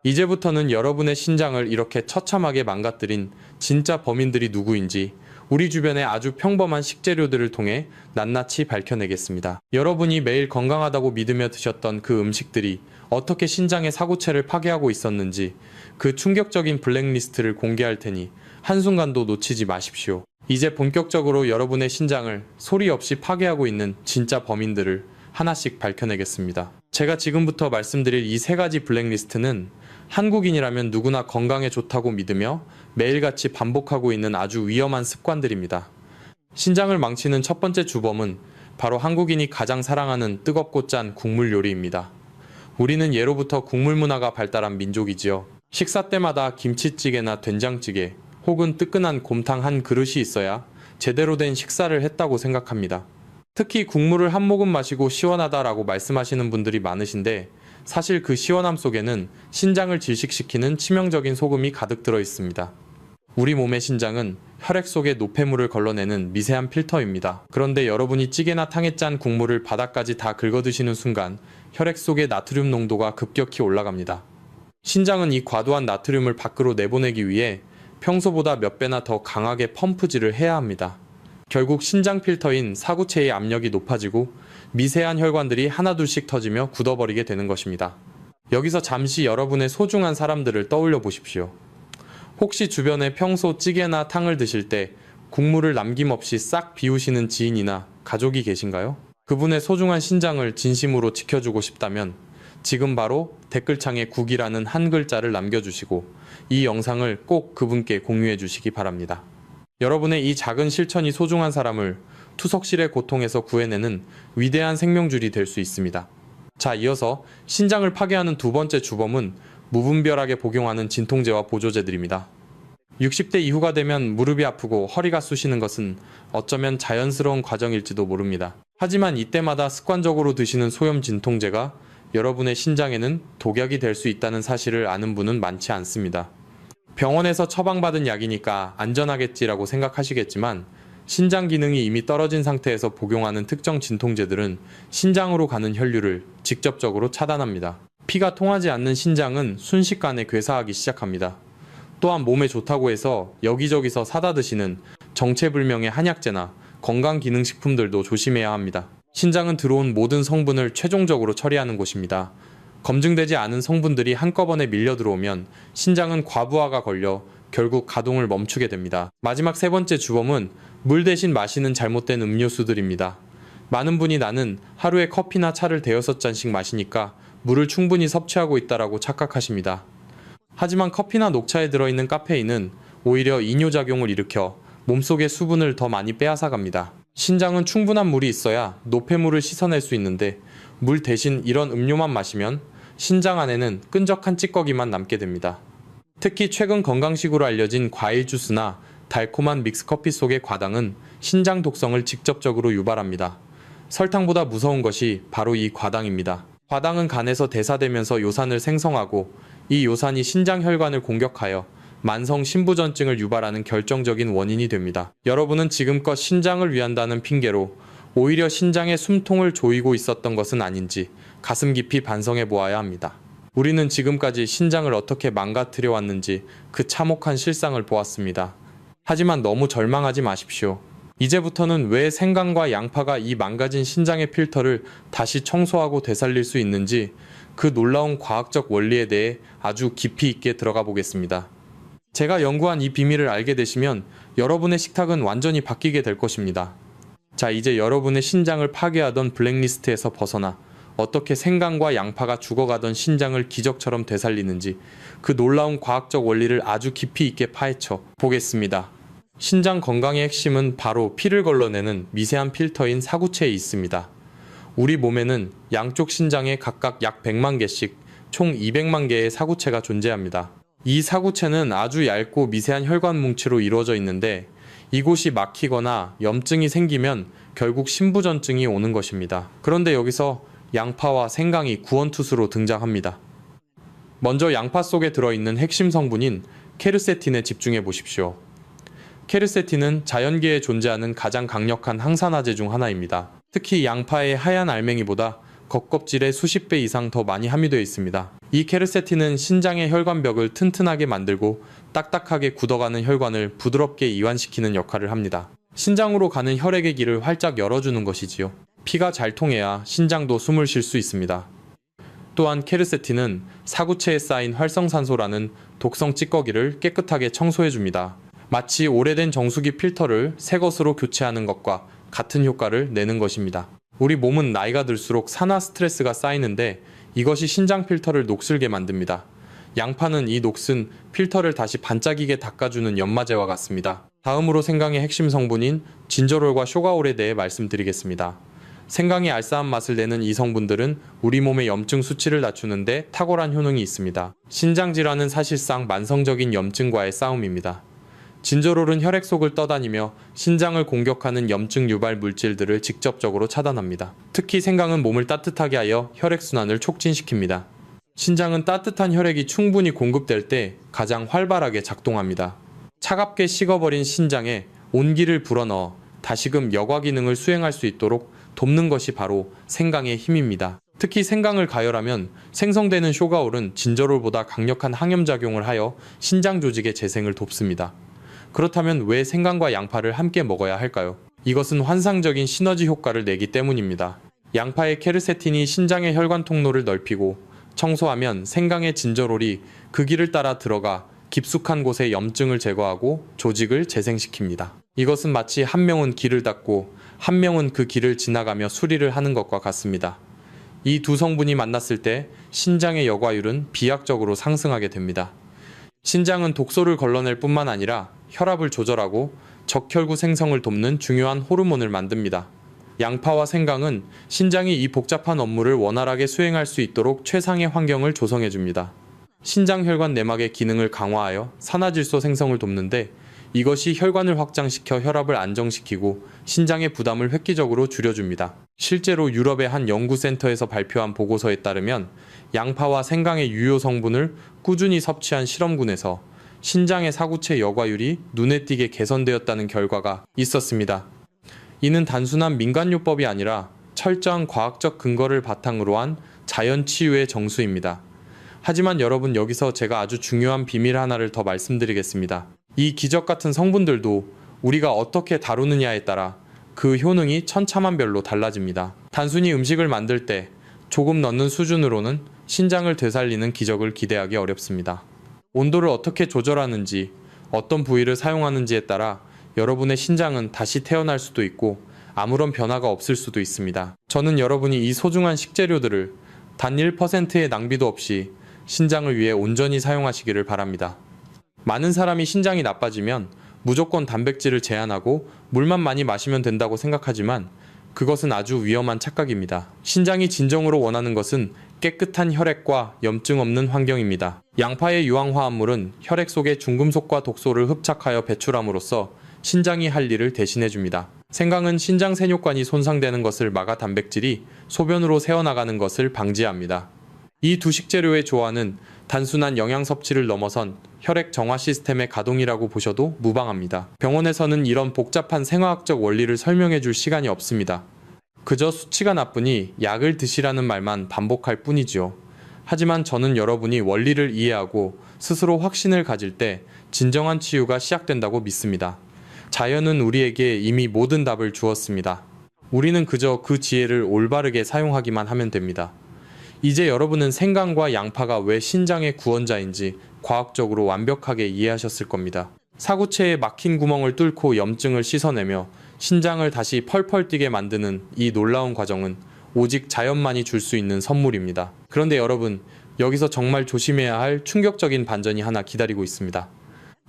이제부터는 여러분의 신장을 이렇게 처참하게 망가뜨린 진짜 범인들이 누구인지 우리 주변의 아주 평범한 식재료들을 통해 낱낱이 밝혀내겠습니다. 여러분이 매일 건강하다고 믿으며 드셨던 그 음식들이 어떻게 신장의 사구체를 파괴하고 있었는지 그 충격적인 블랙리스트를 공개할 테니 한순간도 놓치지 마십시오. 이제 본격적으로 여러분의 신장을 소리 없이 파괴하고 있는 진짜 범인들을 하나씩 밝혀내겠습니다. 제가 지금부터 말씀드릴 이 3가지 블랙리스트는 한국인이라면 누구나 건강에 좋다고 믿으며 매일같이 반복하고 있는 아주 위험한 습관들입니다. 신장을 망치는 첫 번째 주범은 바로 한국인이 가장 사랑하는 뜨겁고 짠 국물 요리입니다. 우리는 예로부터 국물 문화가 발달한 민족이지요. 식사 때마다 김치찌개나 된장찌개 혹은 뜨끈한 곰탕 한 그릇이 있어야 제대로 된 식사를 했다고 생각합니다. 특히 국물을 한 모금 마시고 시원하다라고 말씀하시는 분들이 많으신데 사실 그 시원함 속에는 신장을 질식시키는 치명적인 소금이 가득 들어 있습니다. 우리 몸의 신장은 혈액 속의 노폐물을 걸러내는 미세한 필터입니다. 그런데 여러분이 찌개나 탕에 짠 국물을 바닥까지 다 긁어드시는 순간 혈액 속의 나트륨 농도가 급격히 올라갑니다. 신장은 이 과도한 나트륨을 밖으로 내보내기 위해 평소보다 몇 배나 더 강하게 펌프질을 해야 합니다. 결국 신장 필터인 사구체의 압력이 높아지고 미세한 혈관들이 하나둘씩 터지며 굳어버리게 되는 것입니다. 여기서 잠시 여러분의 소중한 사람들을 떠올려 보십시오. 혹시 주변에 평소 찌개나 탕을 드실 때 국물을 남김없이 싹 비우시는 지인이나 가족이 계신가요? 그분의 소중한 신장을 진심으로 지켜주고 싶다면 지금 바로 댓글창에 국이라는 한 글자를 남겨주시고 이 영상을 꼭 그분께 공유해 주시기 바랍니다. 여러분의 이 작은 실천이 소중한 사람을 투석실의 고통에서 구해내는 위대한 생명줄이 될 수 있습니다. 자, 이어서 신장을 파괴하는 두 번째 주범은 무분별하게 복용하는 진통제와 보조제들입니다. 60대 이후가 되면 무릎이 아프고 허리가 쑤시는 것은 어쩌면 자연스러운 과정일지도 모릅니다. 하지만 이때마다 습관적으로 드시는 소염 진통제가 여러분의 신장에는 독약이 될 수 있다는 사실을 아는 분은 많지 않습니다. 병원에서 처방받은 약이니까 안전하겠지라고 생각하시겠지만 신장 기능이 이미 떨어진 상태에서 복용하는 특정 진통제들은 신장으로 가는 혈류를 직접적으로 차단합니다. 피가 통하지 않는 신장은 순식간에 괴사하기 시작합니다. 또한 몸에 좋다고 해서 여기저기서 사다 드시는 정체불명의 한약재나 건강기능식품들도 조심해야 합니다. 신장은 들어온 모든 성분을 최종적으로 처리하는 곳입니다. 검증되지 않은 성분들이 한꺼번에 밀려 들어오면 신장은 과부하가 걸려 결국 가동을 멈추게 됩니다. 마지막 세 번째 주범은 물 대신 마시는 잘못된 음료수들입니다. 많은 분이 나는 하루에 커피나 차를 대여섯 잔씩 마시니까 물을 충분히 섭취하고 있다라고 착각하십니다. 하지만 커피나 녹차에 들어있는 카페인은 오히려 이뇨작용을 일으켜 몸속의 수분을 더 많이 빼앗아갑니다. 신장은 충분한 물이 있어야 노폐물을 씻어낼 수 있는데 물 대신 이런 음료만 마시면 신장 안에는 끈적한 찌꺼기만 남게 됩니다. 특히 최근 건강식으로 알려진 과일 주스나 달콤한 믹스커피 속의 과당은 신장 독성을 직접적으로 유발합니다. 설탕보다 무서운 것이 바로 이 과당입니다. 과당은 간에서 대사되면서 요산을 생성하고 이 요산이 신장 혈관을 공격하여 만성 신부전증을 유발하는 결정적인 원인이 됩니다. 여러분은 지금껏 신장을 위한다는 핑계로 오히려 신장의 숨통을 조이고 있었던 것은 아닌지 가슴 깊이 반성해 보아야 합니다. 우리는 지금까지 신장을 어떻게 망가뜨려 왔는지 그 참혹한 실상을 보았습니다. 하지만 너무 절망하지 마십시오. 이제부터는 왜 생강과 양파가 이 망가진 신장의 필터를 다시 청소하고 되살릴 수 있는지 그 놀라운 과학적 원리에 대해 아주 깊이 있게 들어가 보겠습니다. 제가 연구한 이 비밀을 알게 되시면 여러분의 식탁은 완전히 바뀌게 될 것입니다. 자, 이제 여러분의 신장을 파괴하던 블랙리스트에서 벗어나 어떻게 생강과 양파가 죽어가던 신장을 기적처럼 되살리는지 그 놀라운 과학적 원리를 아주 깊이 있게 파헤쳐 보겠습니다. 신장 건강의 핵심은 바로 피를 걸러내는 미세한 필터인 사구체에 있습니다. 우리 몸에는 양쪽 신장에 각각 약 100만 개씩 총 200만 개의 사구체가 존재합니다. 이 사구체는 아주 얇고 미세한 혈관 뭉치로 이루어져 있는데 이곳이 막히거나 염증이 생기면 결국 신부전증이 오는 것입니다. 그런데 여기서 양파와 생강이 구원투수로 등장합니다. 먼저 양파 속에 들어있는 핵심 성분인 케르세틴에 집중해 보십시오. 케르세틴은 자연계에 존재하는 가장 강력한 항산화제 중 하나입니다. 특히 양파의 하얀 알맹이보다 겉껍질에 수십 배 이상 더 많이 함유되어 있습니다. 이 케르세틴은 신장의 혈관벽을 튼튼하게 만들고 딱딱하게 굳어가는 혈관을 부드럽게 이완시키는 역할을 합니다. 신장으로 가는 혈액의 길을 활짝 열어주는 것이지요. 피가 잘 통해야 신장도 숨을 쉴 수 있습니다. 또한 케르세틴은 사구체에 쌓인 활성산소라는 독성 찌꺼기를 깨끗하게 청소해줍니다. 마치 오래된 정수기 필터를 새 것으로 교체하는 것과 같은 효과를 내는 것입니다. 우리 몸은 나이가 들수록 산화 스트레스가 쌓이는데 이것이 신장 필터를 녹슬게 만듭니다. 양파는 이 녹슨 필터를 다시 반짝이게 닦아주는 연마제와 같습니다. 다음으로 생강의 핵심 성분인 진저롤과 쇼가올에 대해 말씀드리겠습니다. 생강이 알싸한 맛을 내는 이 성분들은 우리 몸의 염증 수치를 낮추는데 탁월한 효능이 있습니다. 신장질환은 사실상 만성적인 염증과의 싸움입니다. 진저롤은 혈액 속을 떠다니며 신장을 공격하는 염증 유발 물질들을 직접적으로 차단합니다. 특히 생강은 몸을 따뜻하게 하여 혈액순환을 촉진시킵니다. 신장은 따뜻한 혈액이 충분히 공급될 때 가장 활발하게 작동합니다. 차갑게 식어버린 신장에 온기를 불어넣어 다시금 여과 기능을 수행할 수 있도록 돕는 것이 바로 생강의 힘입니다. 특히 생강을 가열하면 생성되는 쇼가올은 진저롤보다 강력한 항염작용을 하여 신장 조직의 재생을 돕습니다. 그렇다면 왜 생강과 양파를 함께 먹어야 할까요? 이것은 환상적인 시너지 효과를 내기 때문입니다. 양파의 케르세틴이 신장의 혈관 통로를 넓히고 청소하면 생강의 진저롤이 그 길을 따라 들어가 깊숙한 곳의 염증을 제거하고 조직을 재생시킵니다. 이것은 마치 한 명은 길을 닦고 한 명은 그 길을 지나가며 수리를 하는 것과 같습니다. 이 두 성분이 만났을 때 신장의 여과율은 비약적으로 상승하게 됩니다. 신장은 독소를 걸러낼 뿐만 아니라 혈압을 조절하고 적혈구 생성을 돕는 중요한 호르몬을 만듭니다. 양파와 생강은 신장이 이 복잡한 업무를 원활하게 수행할 수 있도록 최상의 환경을 조성해줍니다. 신장 혈관 내막의 기능을 강화하여 산화질소 생성을 돕는데 이것이 혈관을 확장시켜 혈압을 안정시키고 신장의 부담을 획기적으로 줄여줍니다. 실제로 유럽의 한 연구센터에서 발표한 보고서에 따르면 양파와 생강의 유효 성분을 꾸준히 섭취한 실험군에서 신장의 사구체 여과율이 눈에 띄게 개선되었다는 결과가 있었습니다. 이는 단순한 민간요법이 아니라 철저한 과학적 근거를 바탕으로 한 자연 치유의 정수입니다. 하지만 여러분, 여기서 제가 아주 중요한 비밀 하나를 더 말씀드리겠습니다. 이 기적 같은 성분들도 우리가 어떻게 다루느냐에 따라 그 효능이 천차만별로 달라집니다. 단순히 음식을 만들 때 조금 넣는 수준으로는 신장을 되살리는 기적을 기대하기 어렵습니다. 온도를 어떻게 조절하는지, 어떤 부위를 사용하는지에 따라 여러분의 신장은 다시 태어날 수도 있고 아무런 변화가 없을 수도 있습니다. 저는 여러분이 이 소중한 식재료들을 단 1%의 낭비도 없이 신장을 위해 온전히 사용하시기를 바랍니다. 많은 사람이 신장이 나빠지면 무조건 단백질을 제한하고 물만 많이 마시면 된다고 생각하지만 그것은 아주 위험한 착각입니다. 신장이 진정으로 원하는 것은 깨끗한 혈액과 염증 없는 환경입니다. 양파의 유황화합물은 혈액 속에 중금속과 독소를 흡착하여 배출함으로써 신장이 할 일을 대신해줍니다. 생강은 신장 세뇨관이 손상되는 것을 막아 단백질이 소변으로 새어나가는 것을 방지합니다. 이 두 식재료의 조화는 단순한 영양 섭취를 넘어선 혈액 정화 시스템의 가동이라고 보셔도 무방합니다. 병원에서는 이런 복잡한 생화학적 원리를 설명해 줄 시간이 없습니다. 그저 수치가 나쁘니 약을 드시라는 말만 반복할 뿐이지요. 하지만 저는 여러분이 원리를 이해하고 스스로 확신을 가질 때 진정한 치유가 시작된다고 믿습니다. 자연은 우리에게 이미 모든 답을 주었습니다. 우리는 그저 그 지혜를 올바르게 사용하기만 하면 됩니다. 이제 여러분은 생강과 양파가 왜 신장의 구원자인지 과학적으로 완벽하게 이해하셨을 겁니다. 사구체에 막힌 구멍을 뚫고 염증을 씻어내며 신장을 다시 펄펄 뛰게 만드는 이 놀라운 과정은 오직 자연만이 줄 수 있는 선물입니다. 그런데 여러분, 여기서 정말 조심해야 할 충격적인 반전이 하나 기다리고 있습니다.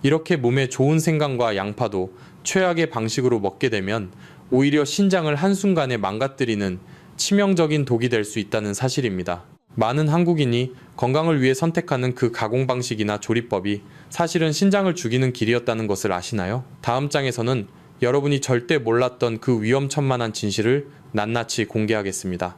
이렇게 몸에 좋은 생강과 양파도 최악의 방식으로 먹게 되면 오히려 신장을 한순간에 망가뜨리는 치명적인 독이 될 수 있다는 사실입니다. 많은 한국인이 건강을 위해 선택하는 그 가공 방식이나 조리법이 사실은 신장을 죽이는 길이었다는 것을 아시나요? 다음 장에서는 여러분이 절대 몰랐던 그 위험천만한 진실을 낱낱이 공개하겠습니다.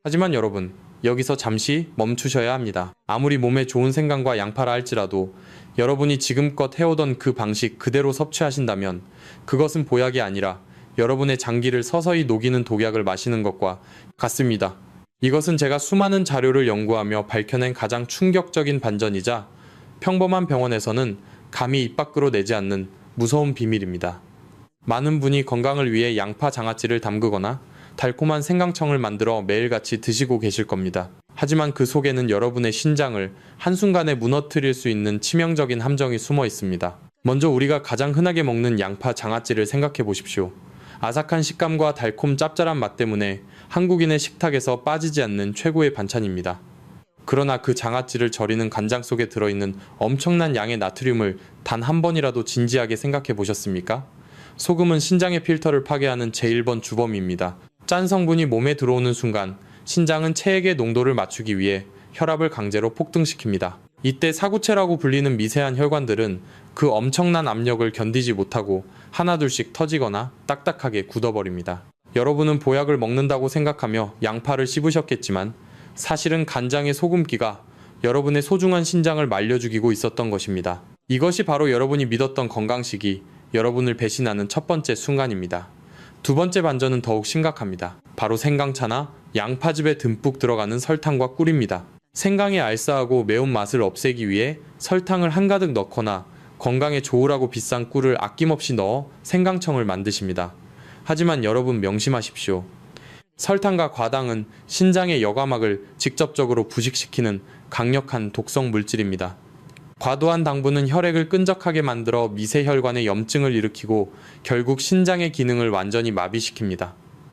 하지만 여러분, 여기서 잠시 멈추셔야 합니다. 아무리 몸에 좋은 생강과 양파라 할지라도 여러분이 지금껏 해오던 그 방식 그대로 섭취하신다면 그것은 보약이 아니라 여러분의 장기를 서서히 녹이는 독약을 마시는 것과 같습니다. 이것은 제가 수많은 자료를 연구하며 밝혀낸 가장 충격적인 반전이자 평범한 병원에서는 감히 입 밖으로 내지 않는 무서운 비밀입니다. 많은 분이 건강을 위해 양파 장아찌를 담그거나 달콤한 생강청을 만들어 매일같이 드시고 계실 겁니다. 하지만 그 속에는 여러분의 신장을 한순간에 무너뜨릴 수 있는 치명적인 함정이 숨어 있습니다. 먼저 우리가 가장 흔하게 먹는 양파 장아찌를 생각해 보십시오. 아삭한 식감과 달콤 짭짤한 맛 때문에 한국인의 식탁에서 빠지지 않는 최고의 반찬입니다. 그러나 그 장아찌를 절이는 간장 속에 들어있는 엄청난 양의 나트륨을 단 한 번이라도 진지하게 생각해 보셨습니까? 소금은 신장의 필터를 파괴하는 제1번 주범입니다. 짠 성분이 몸에 들어오는 순간 신장은 체액의 농도를 맞추기 위해 혈압을 강제로 폭등시킵니다. 이때 사구체라고 불리는 미세한 혈관들은 그 엄청난 압력을 견디지 못하고 하나둘씩 터지거나 딱딱하게 굳어버립니다. 여러분은 보약을 먹는다고 생각하며 양파를 씹으셨겠지만 사실은 간장의 소금기가 여러분의 소중한 신장을 말려 죽이고 있었던 것입니다. 이것이 바로 여러분이 믿었던 건강식이 여러분을 배신하는 첫 번째 순간입니다. 두 번째 반전은 더욱 심각합니다. 바로 생강차나 양파즙에 듬뿍 들어가는 설탕과 꿀입니다. 생강의 알싸하고 매운 맛을 없애기 위해 설탕을 한가득 넣거나 건강에 좋으라고 비싼 꿀을 아낌없이 넣어 생강청을 만드십니다. 하지만 여러분 명심하십시오. 설탕과 과당은 신장의 여과막을 직접적으로 부식시키는 강력한 독성 물질입니다. 과도한 당분은 혈액을 끈적하게 만들어 미세혈관의 염증을 일으키고 결국 신장의 기능을 완전히 마비시킵니다.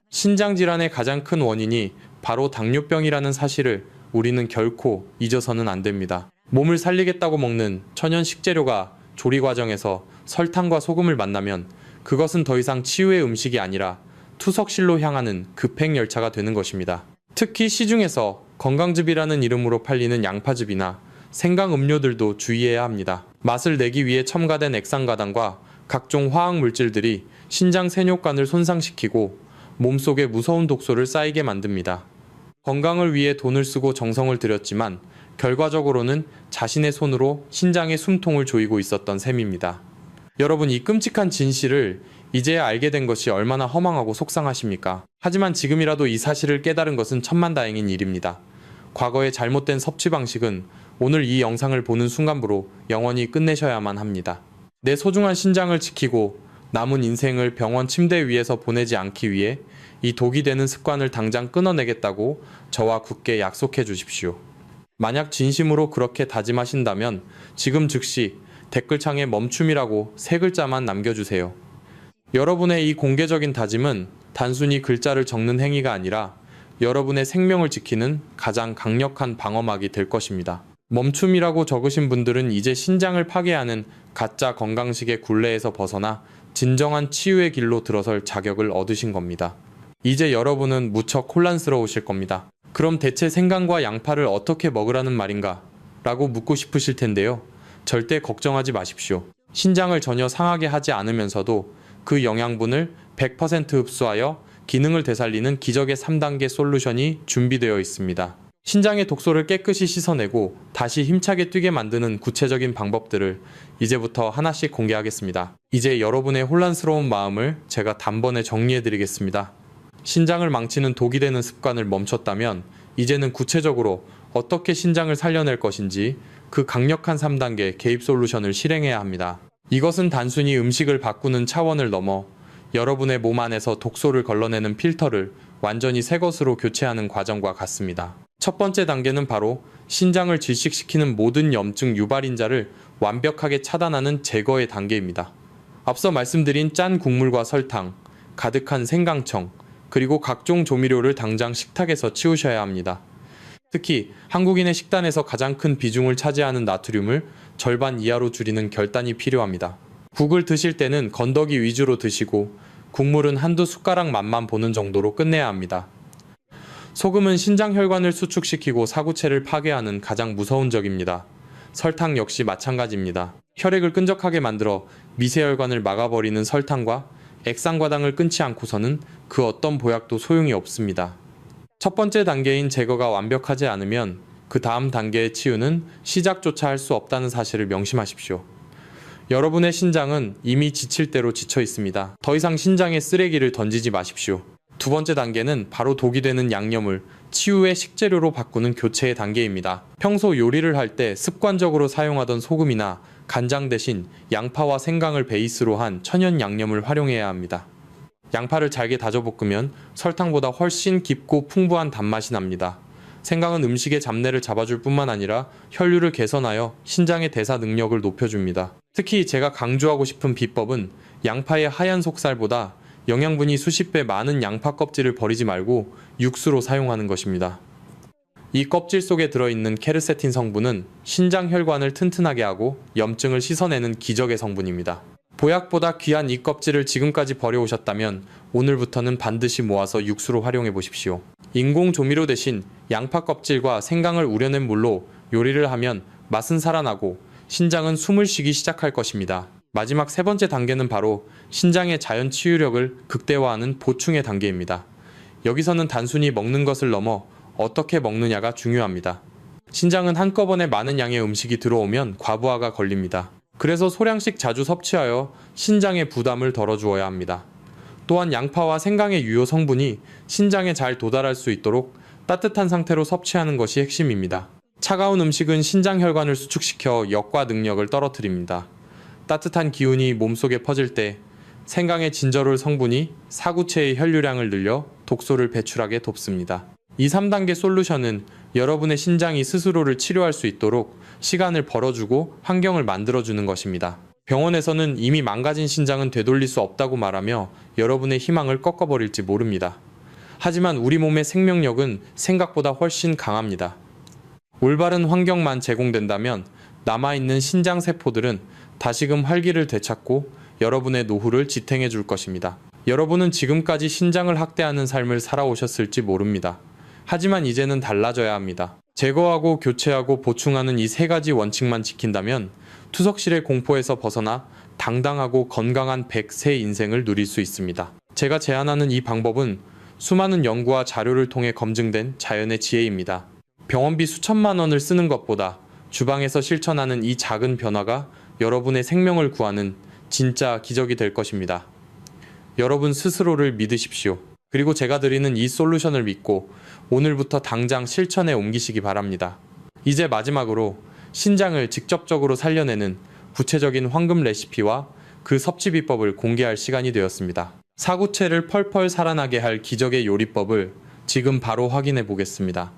신장 질환의 가장 큰 원인이 바로 당뇨병이라는 사실을 우리는 결코 잊어서는 안 됩니다. 몸을 살리겠다고 먹는 천연 식재료가 조리 과정에서 설탕과 소금을 만나면 그것은 더 이상 치유의 음식이 아니라 투석실로 향하는 급행 열차가 되는 것입니다. 특히 시중에서 건강즙이라는 이름으로 팔리는 양파즙이나 생강 음료들도 주의해야 합니다. 맛을 내기 위해 첨가된 액상과당과 각종 화학 물질들이 신장 세뇨관을 손상시키고 몸속에 무서운 독소를 쌓이게 만듭니다. 건강을 위해 돈을 쓰고 정성을 들였지만 결과적으로는 자신의 손으로 신장의 숨통을 조이고 있었던 셈입니다. 여러분, 이 끔찍한 진실을 이제야 알게 된 것이 얼마나 허망하고 속상하십니까? 하지만 지금이라도 이 사실을 깨달은 것은 천만다행인 일입니다. 과거의 잘못된 섭취 방식은 오늘 이 영상을 보는 순간부로 영원히 끝내셔야만 합니다. 내 소중한 신장을 지키고 남은 인생을 병원 침대 위에서 보내지 않기 위해 이 독이 되는 습관을 당장 끊어내겠다고 저와 굳게 약속해 주십시오. 만약 진심으로 그렇게 다짐하신다면 지금 즉시 댓글창에 멈춤이라고 3글자만 남겨주세요. 여러분의 이 공개적인 다짐은 단순히 글자를 적는 행위가 아니라 여러분의 생명을 지키는 가장 강력한 방어막이 될 것입니다. 멈춤이라고 적으신 분들은 이제 신장을 파괴하는 가짜 건강식의 굴레에서 벗어나 진정한 치유의 길로 들어설 자격을 얻으신 겁니다. 이제 여러분은 무척 혼란스러우실 겁니다. 그럼 대체 생강과 양파를 어떻게 먹으라는 말인가? 라고 묻고 싶으실 텐데요. 절대 걱정하지 마십시오. 신장을 전혀 상하게 하지 않으면서도 그 영양분을 100% 흡수하여 기능을 되살리는 기적의 3단계 솔루션이 준비되어 있습니다. 신장의 독소를 깨끗이 씻어내고 다시 힘차게 뛰게 만드는 구체적인 방법들을 이제부터 하나씩 공개하겠습니다. 이제 여러분의 혼란스러운 마음을 제가 단번에 정리해드리겠습니다. 신장을 망치는 독이 되는 습관을 멈췄다면 이제는 구체적으로 어떻게 신장을 살려낼 것인지 그 강력한 3단계 개입 솔루션을 실행해야 합니다. 이것은 단순히 음식을 바꾸는 차원을 넘어 여러분의 몸 안에서 독소를 걸러내는 필터를 완전히 새 것으로 교체하는 과정과 같습니다. 첫 번째 단계는 바로 신장을 질식시키는 모든 염증 유발인자를 완벽하게 차단하는 제거의 단계입니다. 앞서 말씀드린 짠 국물과 설탕, 가득한 생강청, 그리고 각종 조미료를 당장 식탁에서 치우셔야 합니다. 특히 한국인의 식단에서 가장 큰 비중을 차지하는 나트륨을 절반 이하로 줄이는 결단이 필요합니다. 국을 드실 때는 건더기 위주로 드시고 국물은 한두 숟가락 맛만 보는 정도로 끝내야 합니다. 소금은 신장 혈관을 수축시키고 사구체를 파괴하는 가장 무서운 적입니다. 설탕 역시 마찬가지입니다. 혈액을 끈적하게 만들어 미세혈관을 막아버리는 설탕과 액상과당을 끊지 않고서는 그 어떤 보약도 소용이 없습니다. 첫 번째 단계인 제거가 완벽하지 않으면 그 다음 단계의 치유는 시작조차 할 수 없다는 사실을 명심하십시오. 여러분의 신장은 이미 지칠 대로 지쳐 있습니다. 더 이상 신장에 쓰레기를 던지지 마십시오. 두 번째 단계는 바로 독이 되는 양념을 치유의 식재료로 바꾸는 교체의 단계입니다. 평소 요리를 할 때 습관적으로 사용하던 소금이나 간장 대신 양파와 생강을 베이스로 한 천연 양념을 활용해야 합니다. 양파를 잘게 다져 볶으면 설탕보다 훨씬 깊고 풍부한 단맛이 납니다. 생강은 음식의 잡내를 잡아줄 뿐만 아니라 혈류를 개선하여 신장의 대사 능력을 높여줍니다. 특히 제가 강조하고 싶은 비법은 양파의 하얀 속살보다 영양분이 수십 배 많은 양파 껍질을 버리지 말고 육수로 사용하는 것입니다. 이 껍질 속에 들어있는 케르세틴 성분은 신장 혈관을 튼튼하게 하고 염증을 씻어내는 기적의 성분입니다. 보약보다 귀한 이 껍질을 지금까지 버려오셨다면 오늘부터는 반드시 모아서 육수로 활용해 보십시오. 인공 조미료 대신 양파 껍질과 생강을 우려낸 물로 요리를 하면 맛은 살아나고 신장은 숨을 쉬기 시작할 것입니다. 마지막 세 번째 단계는 바로 신장의 자연 치유력을 극대화하는 보충의 단계입니다. 여기서는 단순히 먹는 것을 넘어 어떻게 먹느냐가 중요합니다. 신장은 한꺼번에 많은 양의 음식이 들어오면 과부하가 걸립니다. 그래서 소량씩 자주 섭취하여 신장의 부담을 덜어주어야 합니다. 또한 양파와 생강의 유효 성분이 신장에 잘 도달할 수 있도록 따뜻한 상태로 섭취하는 것이 핵심입니다. 차가운 음식은 신장 혈관을 수축시켜 역과 능력을 떨어뜨립니다. 따뜻한 기운이 몸속에 퍼질 때 생강의 진저롤 성분이 사구체의 혈류량을 늘려 독소를 배출하게 돕습니다. 이 3단계 솔루션은 여러분의 신장이 스스로를 치료할 수 있도록 시간을 벌어주고 환경을 만들어주는 것입니다. 병원에서는 이미 망가진 신장은 되돌릴 수 없다고 말하며 여러분의 희망을 꺾어버릴지 모릅니다. 하지만 우리 몸의 생명력은 생각보다 훨씬 강합니다. 올바른 환경만 제공된다면 남아있는 신장 세포들은 다시금 활기를 되찾고 여러분의 노후를 지탱해 줄 것입니다. 여러분은 지금까지 신장을 학대하는 삶을 살아오셨을지 모릅니다. 하지만 이제는 달라져야 합니다. 제거하고 교체하고 보충하는 이 세 가지 원칙만 지킨다면 투석실의 공포에서 벗어나 당당하고 건강한 100세 인생을 누릴 수 있습니다. 제가 제안하는 이 방법은 수많은 연구와 자료를 통해 검증된 자연의 지혜입니다. 병원비 수천만 원을 쓰는 것보다 주방에서 실천하는 이 작은 변화가 여러분의 생명을 구하는 진짜 기적이 될 것입니다. 여러분 스스로를 믿으십시오. 그리고 제가 드리는 이 솔루션을 믿고 오늘부터 당장 실천에 옮기시기 바랍니다. 이제 마지막으로 신장을 직접적으로 살려내는 구체적인 황금 레시피와 그 섭취 비법을 공개할 시간이 되었습니다. 사구체를 펄펄 살아나게 할 기적의 요리법을 지금 바로 확인해 보겠습니다.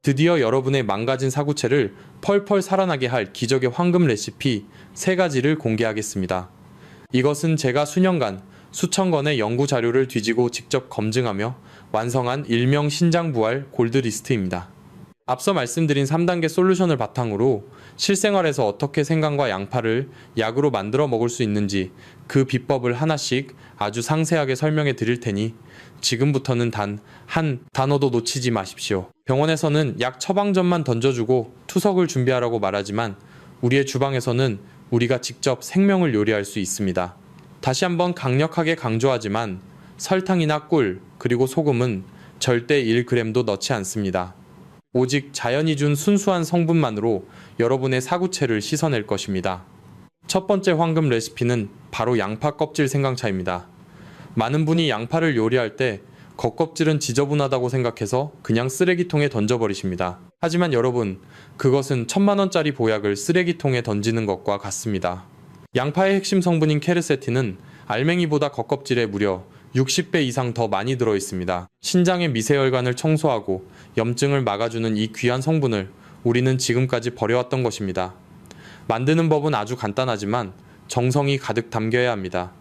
드디어 여러분의 망가진 사구체를 펄펄 살아나게 할 기적의 황금 레시피 3가지를 공개하겠습니다. 이것은 제가 수년간 수천 건의 연구 자료를 뒤지고 직접 검증하며 완성한 일명 신장부활 골드리스트입니다. 앞서 말씀드린 3단계 솔루션을 바탕으로 실생활에서 어떻게 생강과 양파를 약으로 만들어 먹을 수 있는지 그 비법을 하나씩 아주 상세하게 설명해 드릴 테니 지금부터는 단 한 단어도 놓치지 마십시오. 병원에서는 약 처방전만 던져주고 투석을 준비하라고 말하지만 우리의 주방에서는 우리가 직접 생명을 요리할 수 있습니다. 다시 한번 강력하게 강조하지만 설탕이나 꿀 그리고 소금은 절대 1g도 넣지 않습니다. 오직 자연이 준 순수한 성분만으로 여러분의 사구체를 씻어낼 것입니다. 첫 번째 황금 레시피는 바로 양파 껍질 생강차입니다. 많은 분이 양파를 요리할 때 겉껍질은 지저분하다고 생각해서 그냥 쓰레기통에 던져버리십니다. 하지만 여러분, 그것은 1000만원짜리 보약을 쓰레기통에 던지는 것과 같습니다. 양파의 핵심 성분인 케르세틴은 알맹이보다 겉껍질에 무려 60배 이상 더 많이 들어있습니다. 신장의 미세혈관을 청소하고 염증을 막아주는 이 귀한 성분을 우리는 지금까지 버려왔던 것입니다. 만드는 법은 아주 간단하지만 정성이 가득 담겨야 합니다.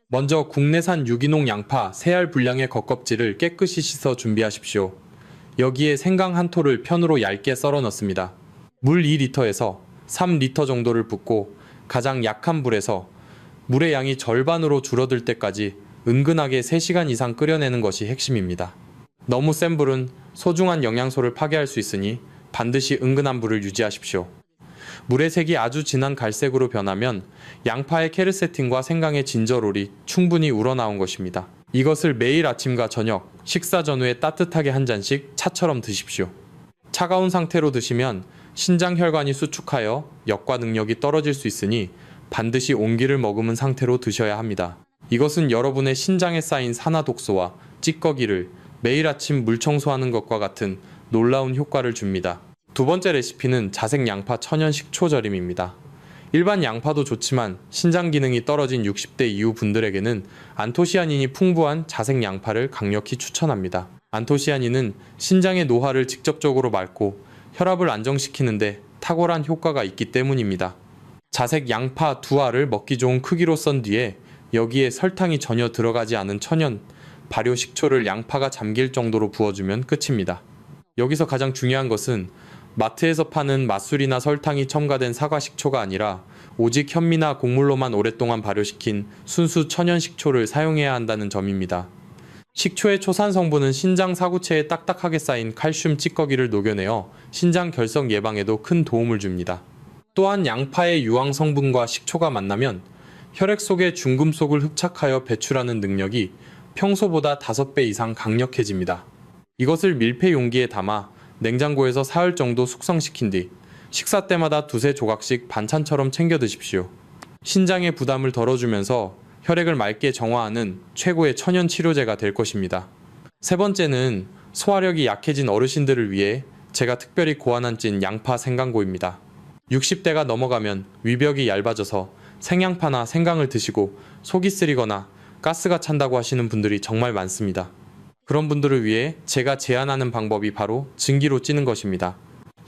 먼저 국내산 유기농 양파 3알 분량의 겉껍질을 깨끗이 씻어 준비하십시오. 여기에 생강 한 톨을 편으로 얇게 썰어 넣습니다. 물 2리터에서 3리터 정도를 붓고 가장 약한 불에서 물의 양이 절반으로 줄어들 때까지 은근하게 3시간 이상 끓여내는 것이 핵심입니다. 너무 센 불은 소중한 영양소를 파괴할 수 있으니 반드시 은근한 불을 유지하십시오. 물의 색이 아주 진한 갈색으로 변하면 양파의 케르세틴과 생강의 진저롤이 충분히 우러나온 것입니다. 이것을 매일 아침과 저녁, 식사 전후에 따뜻하게 한 잔씩 차처럼 드십시오. 차가운 상태로 드시면 신장 혈관이 수축하여 역과 능력이 떨어질 수 있으니 반드시 온기를 머금은 상태로 드셔야 합니다. 이것은 여러분의 신장에 쌓인 산화독소와 찌꺼기를 매일 아침 물 청소하는 것과 같은 놀라운 효과를 줍니다. 두 번째 레시피는 자색 양파 천연 식초 절임입니다. 일반 양파도 좋지만 신장 기능이 떨어진 60대 이후 분들에게는 안토시아닌이 풍부한 자색 양파를 강력히 추천합니다. 안토시아닌은 신장의 노화를 직접적으로 막고 혈압을 안정시키는데 탁월한 효과가 있기 때문입니다. 자색 양파 2알을 먹기 좋은 크기로 썬 뒤에 여기에 설탕이 전혀 들어가지 않은 천연 발효 식초를 양파가 잠길 정도로 부어주면 끝입니다. 여기서 가장 중요한 것은 마트에서 파는 맛술이나 설탕이 첨가된 사과 식초가 아니라 오직 현미나 곡물로만 오랫동안 발효시킨 순수 천연 식초를 사용해야 한다는 점입니다. 식초의 초산 성분은 신장 사구체에 딱딱하게 쌓인 칼슘 찌꺼기를 녹여내어 신장 결석 예방에도 큰 도움을 줍니다. 또한 양파의 유황 성분과 식초가 만나면 혈액 속에 중금속을 흡착하여 배출하는 능력이 평소보다 5배 이상 강력해집니다. 이것을 밀폐 용기에 담아 냉장고에서 사흘 정도 숙성시킨 뒤 식사 때마다 2-3조각씩 반찬처럼 챙겨 드십시오. 신장의 부담을 덜어주면서 혈액을 맑게 정화하는 최고의 천연 치료제가 될 것입니다. 세 번째는 소화력이 약해진 어르신들을 위해 제가 특별히 고안한 찐 양파 생강고입니다. 60대가 넘어가면 위벽이 얇아져서 생양파나 생강을 드시고 속이 쓰리거나 가스가 찬다고 하시는 분들이 정말 많습니다. 그런 분들을 위해 제가 제안하는 방법이 바로 증기로 찌는 것입니다.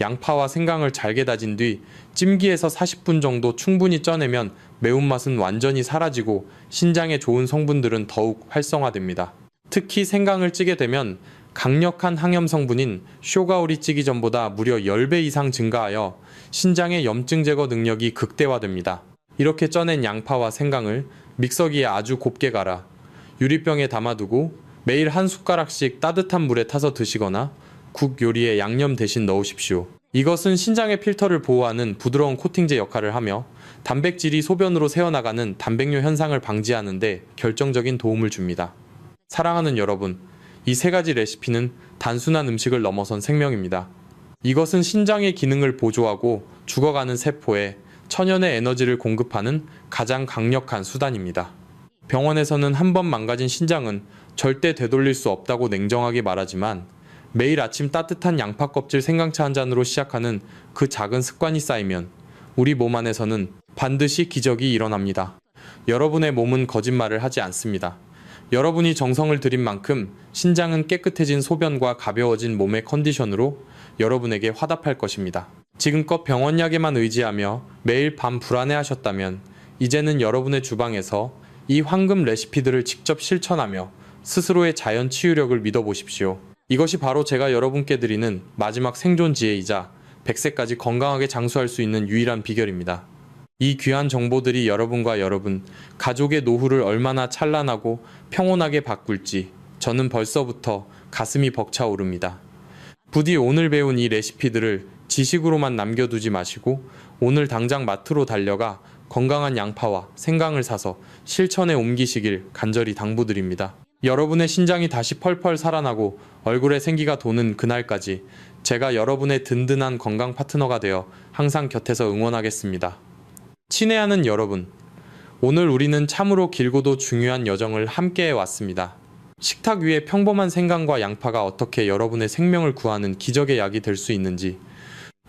양파와 생강을 잘게 다진 뒤 찜기에서 40분 정도 충분히 쪄내면 매운맛은 완전히 사라지고 신장에 좋은 성분들은 더욱 활성화됩니다. 특히 생강을 찌게 되면 강력한 항염 성분인 쇼가오리 찌기 전보다 무려 10배 이상 증가하여 신장의 염증 제거 능력이 극대화됩니다. 이렇게 쪄낸 양파와 생강을 믹서기에 아주 곱게 갈아 유리병에 담아두고 매일 한 숟가락씩 따뜻한 물에 타서 드시거나 국 요리에 양념 대신 넣으십시오. 이것은 신장의 필터를 보호하는 부드러운 코팅제 역할을 하며 단백질이 소변으로 새어나가는 단백뇨 현상을 방지하는 데 결정적인 도움을 줍니다. 사랑하는 여러분, 이 세 가지 레시피는 단순한 음식을 넘어선 생명입니다. 이것은 신장의 기능을 보조하고 죽어가는 세포에 천연의 에너지를 공급하는 가장 강력한 수단입니다. 병원에서는 한 번 망가진 신장은 절대 되돌릴 수 없다고 냉정하게 말하지만 매일 아침 따뜻한 양파 껍질 생강차 한 잔으로 시작하는 그 작은 습관이 쌓이면 우리 몸 안에서는 반드시 기적이 일어납니다. 여러분의 몸은 거짓말을 하지 않습니다. 여러분이 정성을 들인 만큼 신장은 깨끗해진 소변과 가벼워진 몸의 컨디션으로 여러분에게 화답할 것입니다. 지금껏 병원약에만 의지하며 매일 밤 불안해하셨다면 이제는 여러분의 주방에서 이 황금 레시피들을 직접 실천하며 스스로의 자연 치유력을 믿어보십시오. 이것이 바로 제가 여러분께 드리는 마지막 생존 지혜이자 100세까지 건강하게 장수할 수 있는 유일한 비결입니다. 이 귀한 정보들이 여러분과 여러분, 가족의 노후를 얼마나 찬란하고 평온하게 바꿀지 저는 벌써부터 가슴이 벅차오릅니다. 부디 오늘 배운 이 레시피들을 지식으로만 남겨두지 마시고 오늘 당장 마트로 달려가 건강한 양파와 생강을 사서 실천에 옮기시길 간절히 당부드립니다. 여러분의 신장이 다시 펄펄 살아나고 얼굴에 생기가 도는 그날까지 제가 여러분의 든든한 건강 파트너가 되어 항상 곁에서 응원하겠습니다. 친애하는 여러분, 오늘 우리는 참으로 길고도 중요한 여정을 함께 해왔습니다. 식탁 위에 평범한 생강과 양파가 어떻게 여러분의 생명을 구하는 기적의 약이 될 수 있는지,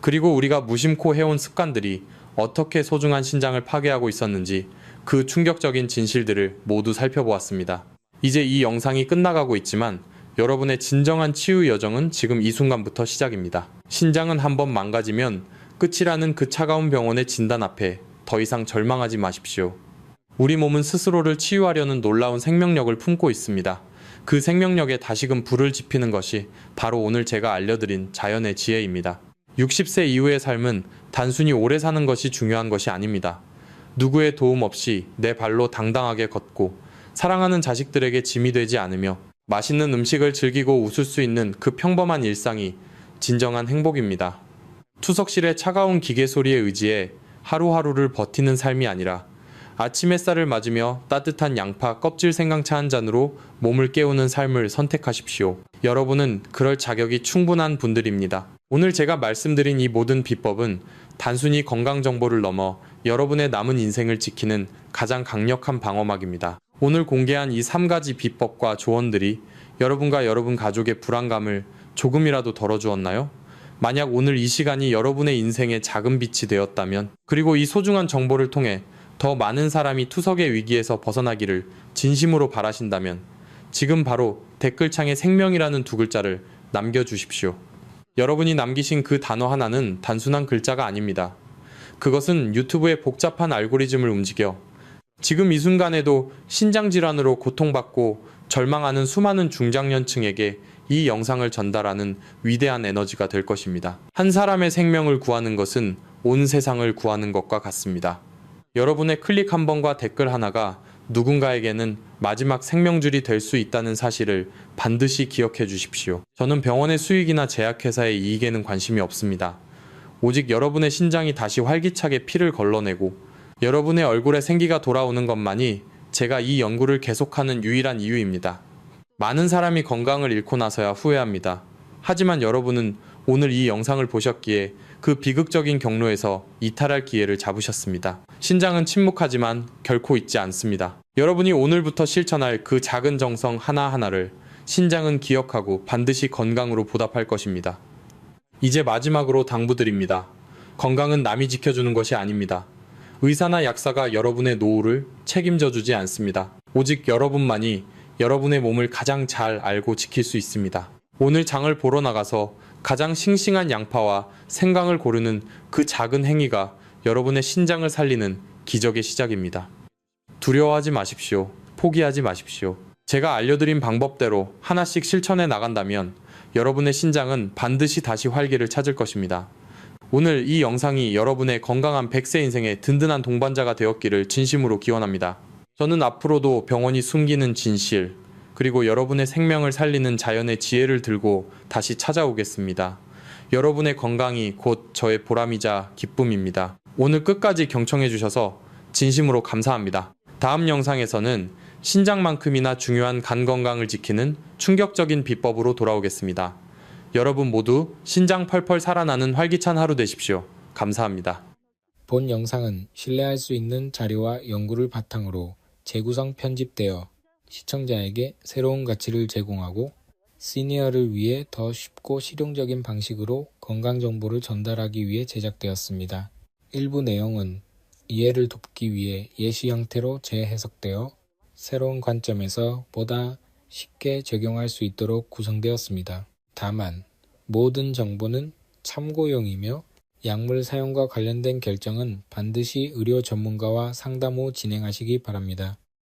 그리고 우리가 무심코 해온 습관들이 어떻게 소중한 신장을 파괴하고 있었는지 그 충격적인 진실들을 모두 살펴보았습니다. 이제 이 영상이 끝나가고 있지만 여러분의 진정한 치유 여정은 지금 이 순간부터 시작입니다. 신장은 한번 망가지면 끝이라는 그 차가운 병원의 진단 앞에 더 이상 절망하지 마십시오. 우리 몸은 스스로를 치유하려는 놀라운 생명력을 품고 있습니다. 그 생명력에 다시금 불을 지피는 것이 바로 오늘 제가 알려드린 자연의 지혜입니다. 60세 이후의 삶은 단순히 오래 사는 것이 중요한 것이 아닙니다. 누구의 도움 없이 내 발로 당당하게 걷고 사랑하는 자식들에게 짐이 되지 않으며 맛있는 음식을 즐기고 웃을 수 있는 그 평범한 일상이 진정한 행복입니다. 투석실의 차가운 기계 소리에 의지해 하루하루를 버티는 삶이 아니라 아침 햇살을 맞으며 따뜻한 양파 껍질 생강차 한 잔으로 몸을 깨우는 삶을 선택하십시오. 여러분은 그럴 자격이 충분한 분들입니다. 오늘 제가 말씀드린 이 모든 비법은 단순히 건강 정보를 넘어 여러분의 남은 인생을 지키는 가장 강력한 방어막입니다. 오늘 공개한 이 3가지 비법과 조언들이 여러분과 여러분 가족의 불안감을 조금이라도 덜어주었나요? 만약 오늘 이 시간이 여러분의 인생의 작은 빛이 되었다면, 그리고 이 소중한 정보를 통해 더 많은 사람이 투석의 위기에서 벗어나기를 진심으로 바라신다면 지금 바로 댓글창에 생명이라는 2글자를 남겨주십시오. 여러분이 남기신 그 단어 하나는 단순한 글자가 아닙니다. 그것은 유튜브의 복잡한 알고리즘을 움직여 지금 이 순간에도 신장질환으로 고통받고 절망하는 수많은 중장년층에게 이 영상을 전달하는 위대한 에너지가 될 것입니다. 한 사람의 생명을 구하는 것은 온 세상을 구하는 것과 같습니다. 여러분의 클릭 한 번과 댓글 하나가 누군가에게는 마지막 생명줄이 될 수 있다는 사실을 반드시 기억해 주십시오. 저는 병원의 수익이나 제약회사의 이익에는 관심이 없습니다. 오직 여러분의 신장이 다시 활기차게 피를 걸러내고 여러분의 얼굴에 생기가 돌아오는 것만이 제가 이 연구를 계속하는 유일한 이유입니다. 많은 사람이 건강을 잃고 나서야 후회합니다. 하지만 여러분은 오늘 이 영상을 보셨기에 그 비극적인 경로에서 이탈할 기회를 잡으셨습니다. 신장은 침묵하지만 결코 잊지 않습니다. 여러분이 오늘부터 실천할 그 작은 정성 하나하나를 신장은 기억하고 반드시 건강으로 보답할 것입니다. 이제 마지막으로 당부드립니다. 건강은 남이 지켜주는 것이 아닙니다. 의사나 약사가 여러분의 노후를 책임져 주지 않습니다. 오직 여러분만이 여러분의 몸을 가장 잘 알고 지킬 수 있습니다. 오늘 장을 보러 나가서 가장 싱싱한 양파와 생강을 고르는 그 작은 행위가 여러분의 신장을 살리는 기적의 시작입니다. 두려워하지 마십시오. 포기하지 마십시오. 제가 알려드린 방법대로 하나씩 실천해 나간다면 여러분의 신장은 반드시 다시 활기를 찾을 것입니다. 오늘 이 영상이 여러분의 건강한 100세 인생의 든든한 동반자가 되었기를 진심으로 기원합니다. 저는 앞으로도 병원이 숨기는 진실, 그리고 여러분의 생명을 살리는 자연의 지혜를 들고 다시 찾아오겠습니다. 여러분의 건강이 곧 저의 보람이자 기쁨입니다. 오늘 끝까지 경청해 주셔서 진심으로 감사합니다. 다음 영상에서는 신장만큼이나 중요한 간 건강을 지키는 충격적인 비법으로 돌아오겠습니다. 여러분 모두 신장 펄펄 살아나는 활기찬 하루 되십시오. 감사합니다. 본 영상은 신뢰할 수 있는 자료와 연구를 바탕으로 재구성 편집되어 시청자에게 새로운 가치를 제공하고 시니어를 위해 더 쉽고 실용적인 방식으로 건강 정보를 전달하기 위해 제작되었습니다. 일부 내용은 이해를 돕기 위해 예시 형태로 재해석되어 새로운 관점에서 보다 쉽게 적용할 수 있도록 구성되었습니다. 다만 모든 정보는 참고용이며 약물 사용과 관련된 결정은 반드시 의료 전문가와 상담 후 진행하시기 바랍니다.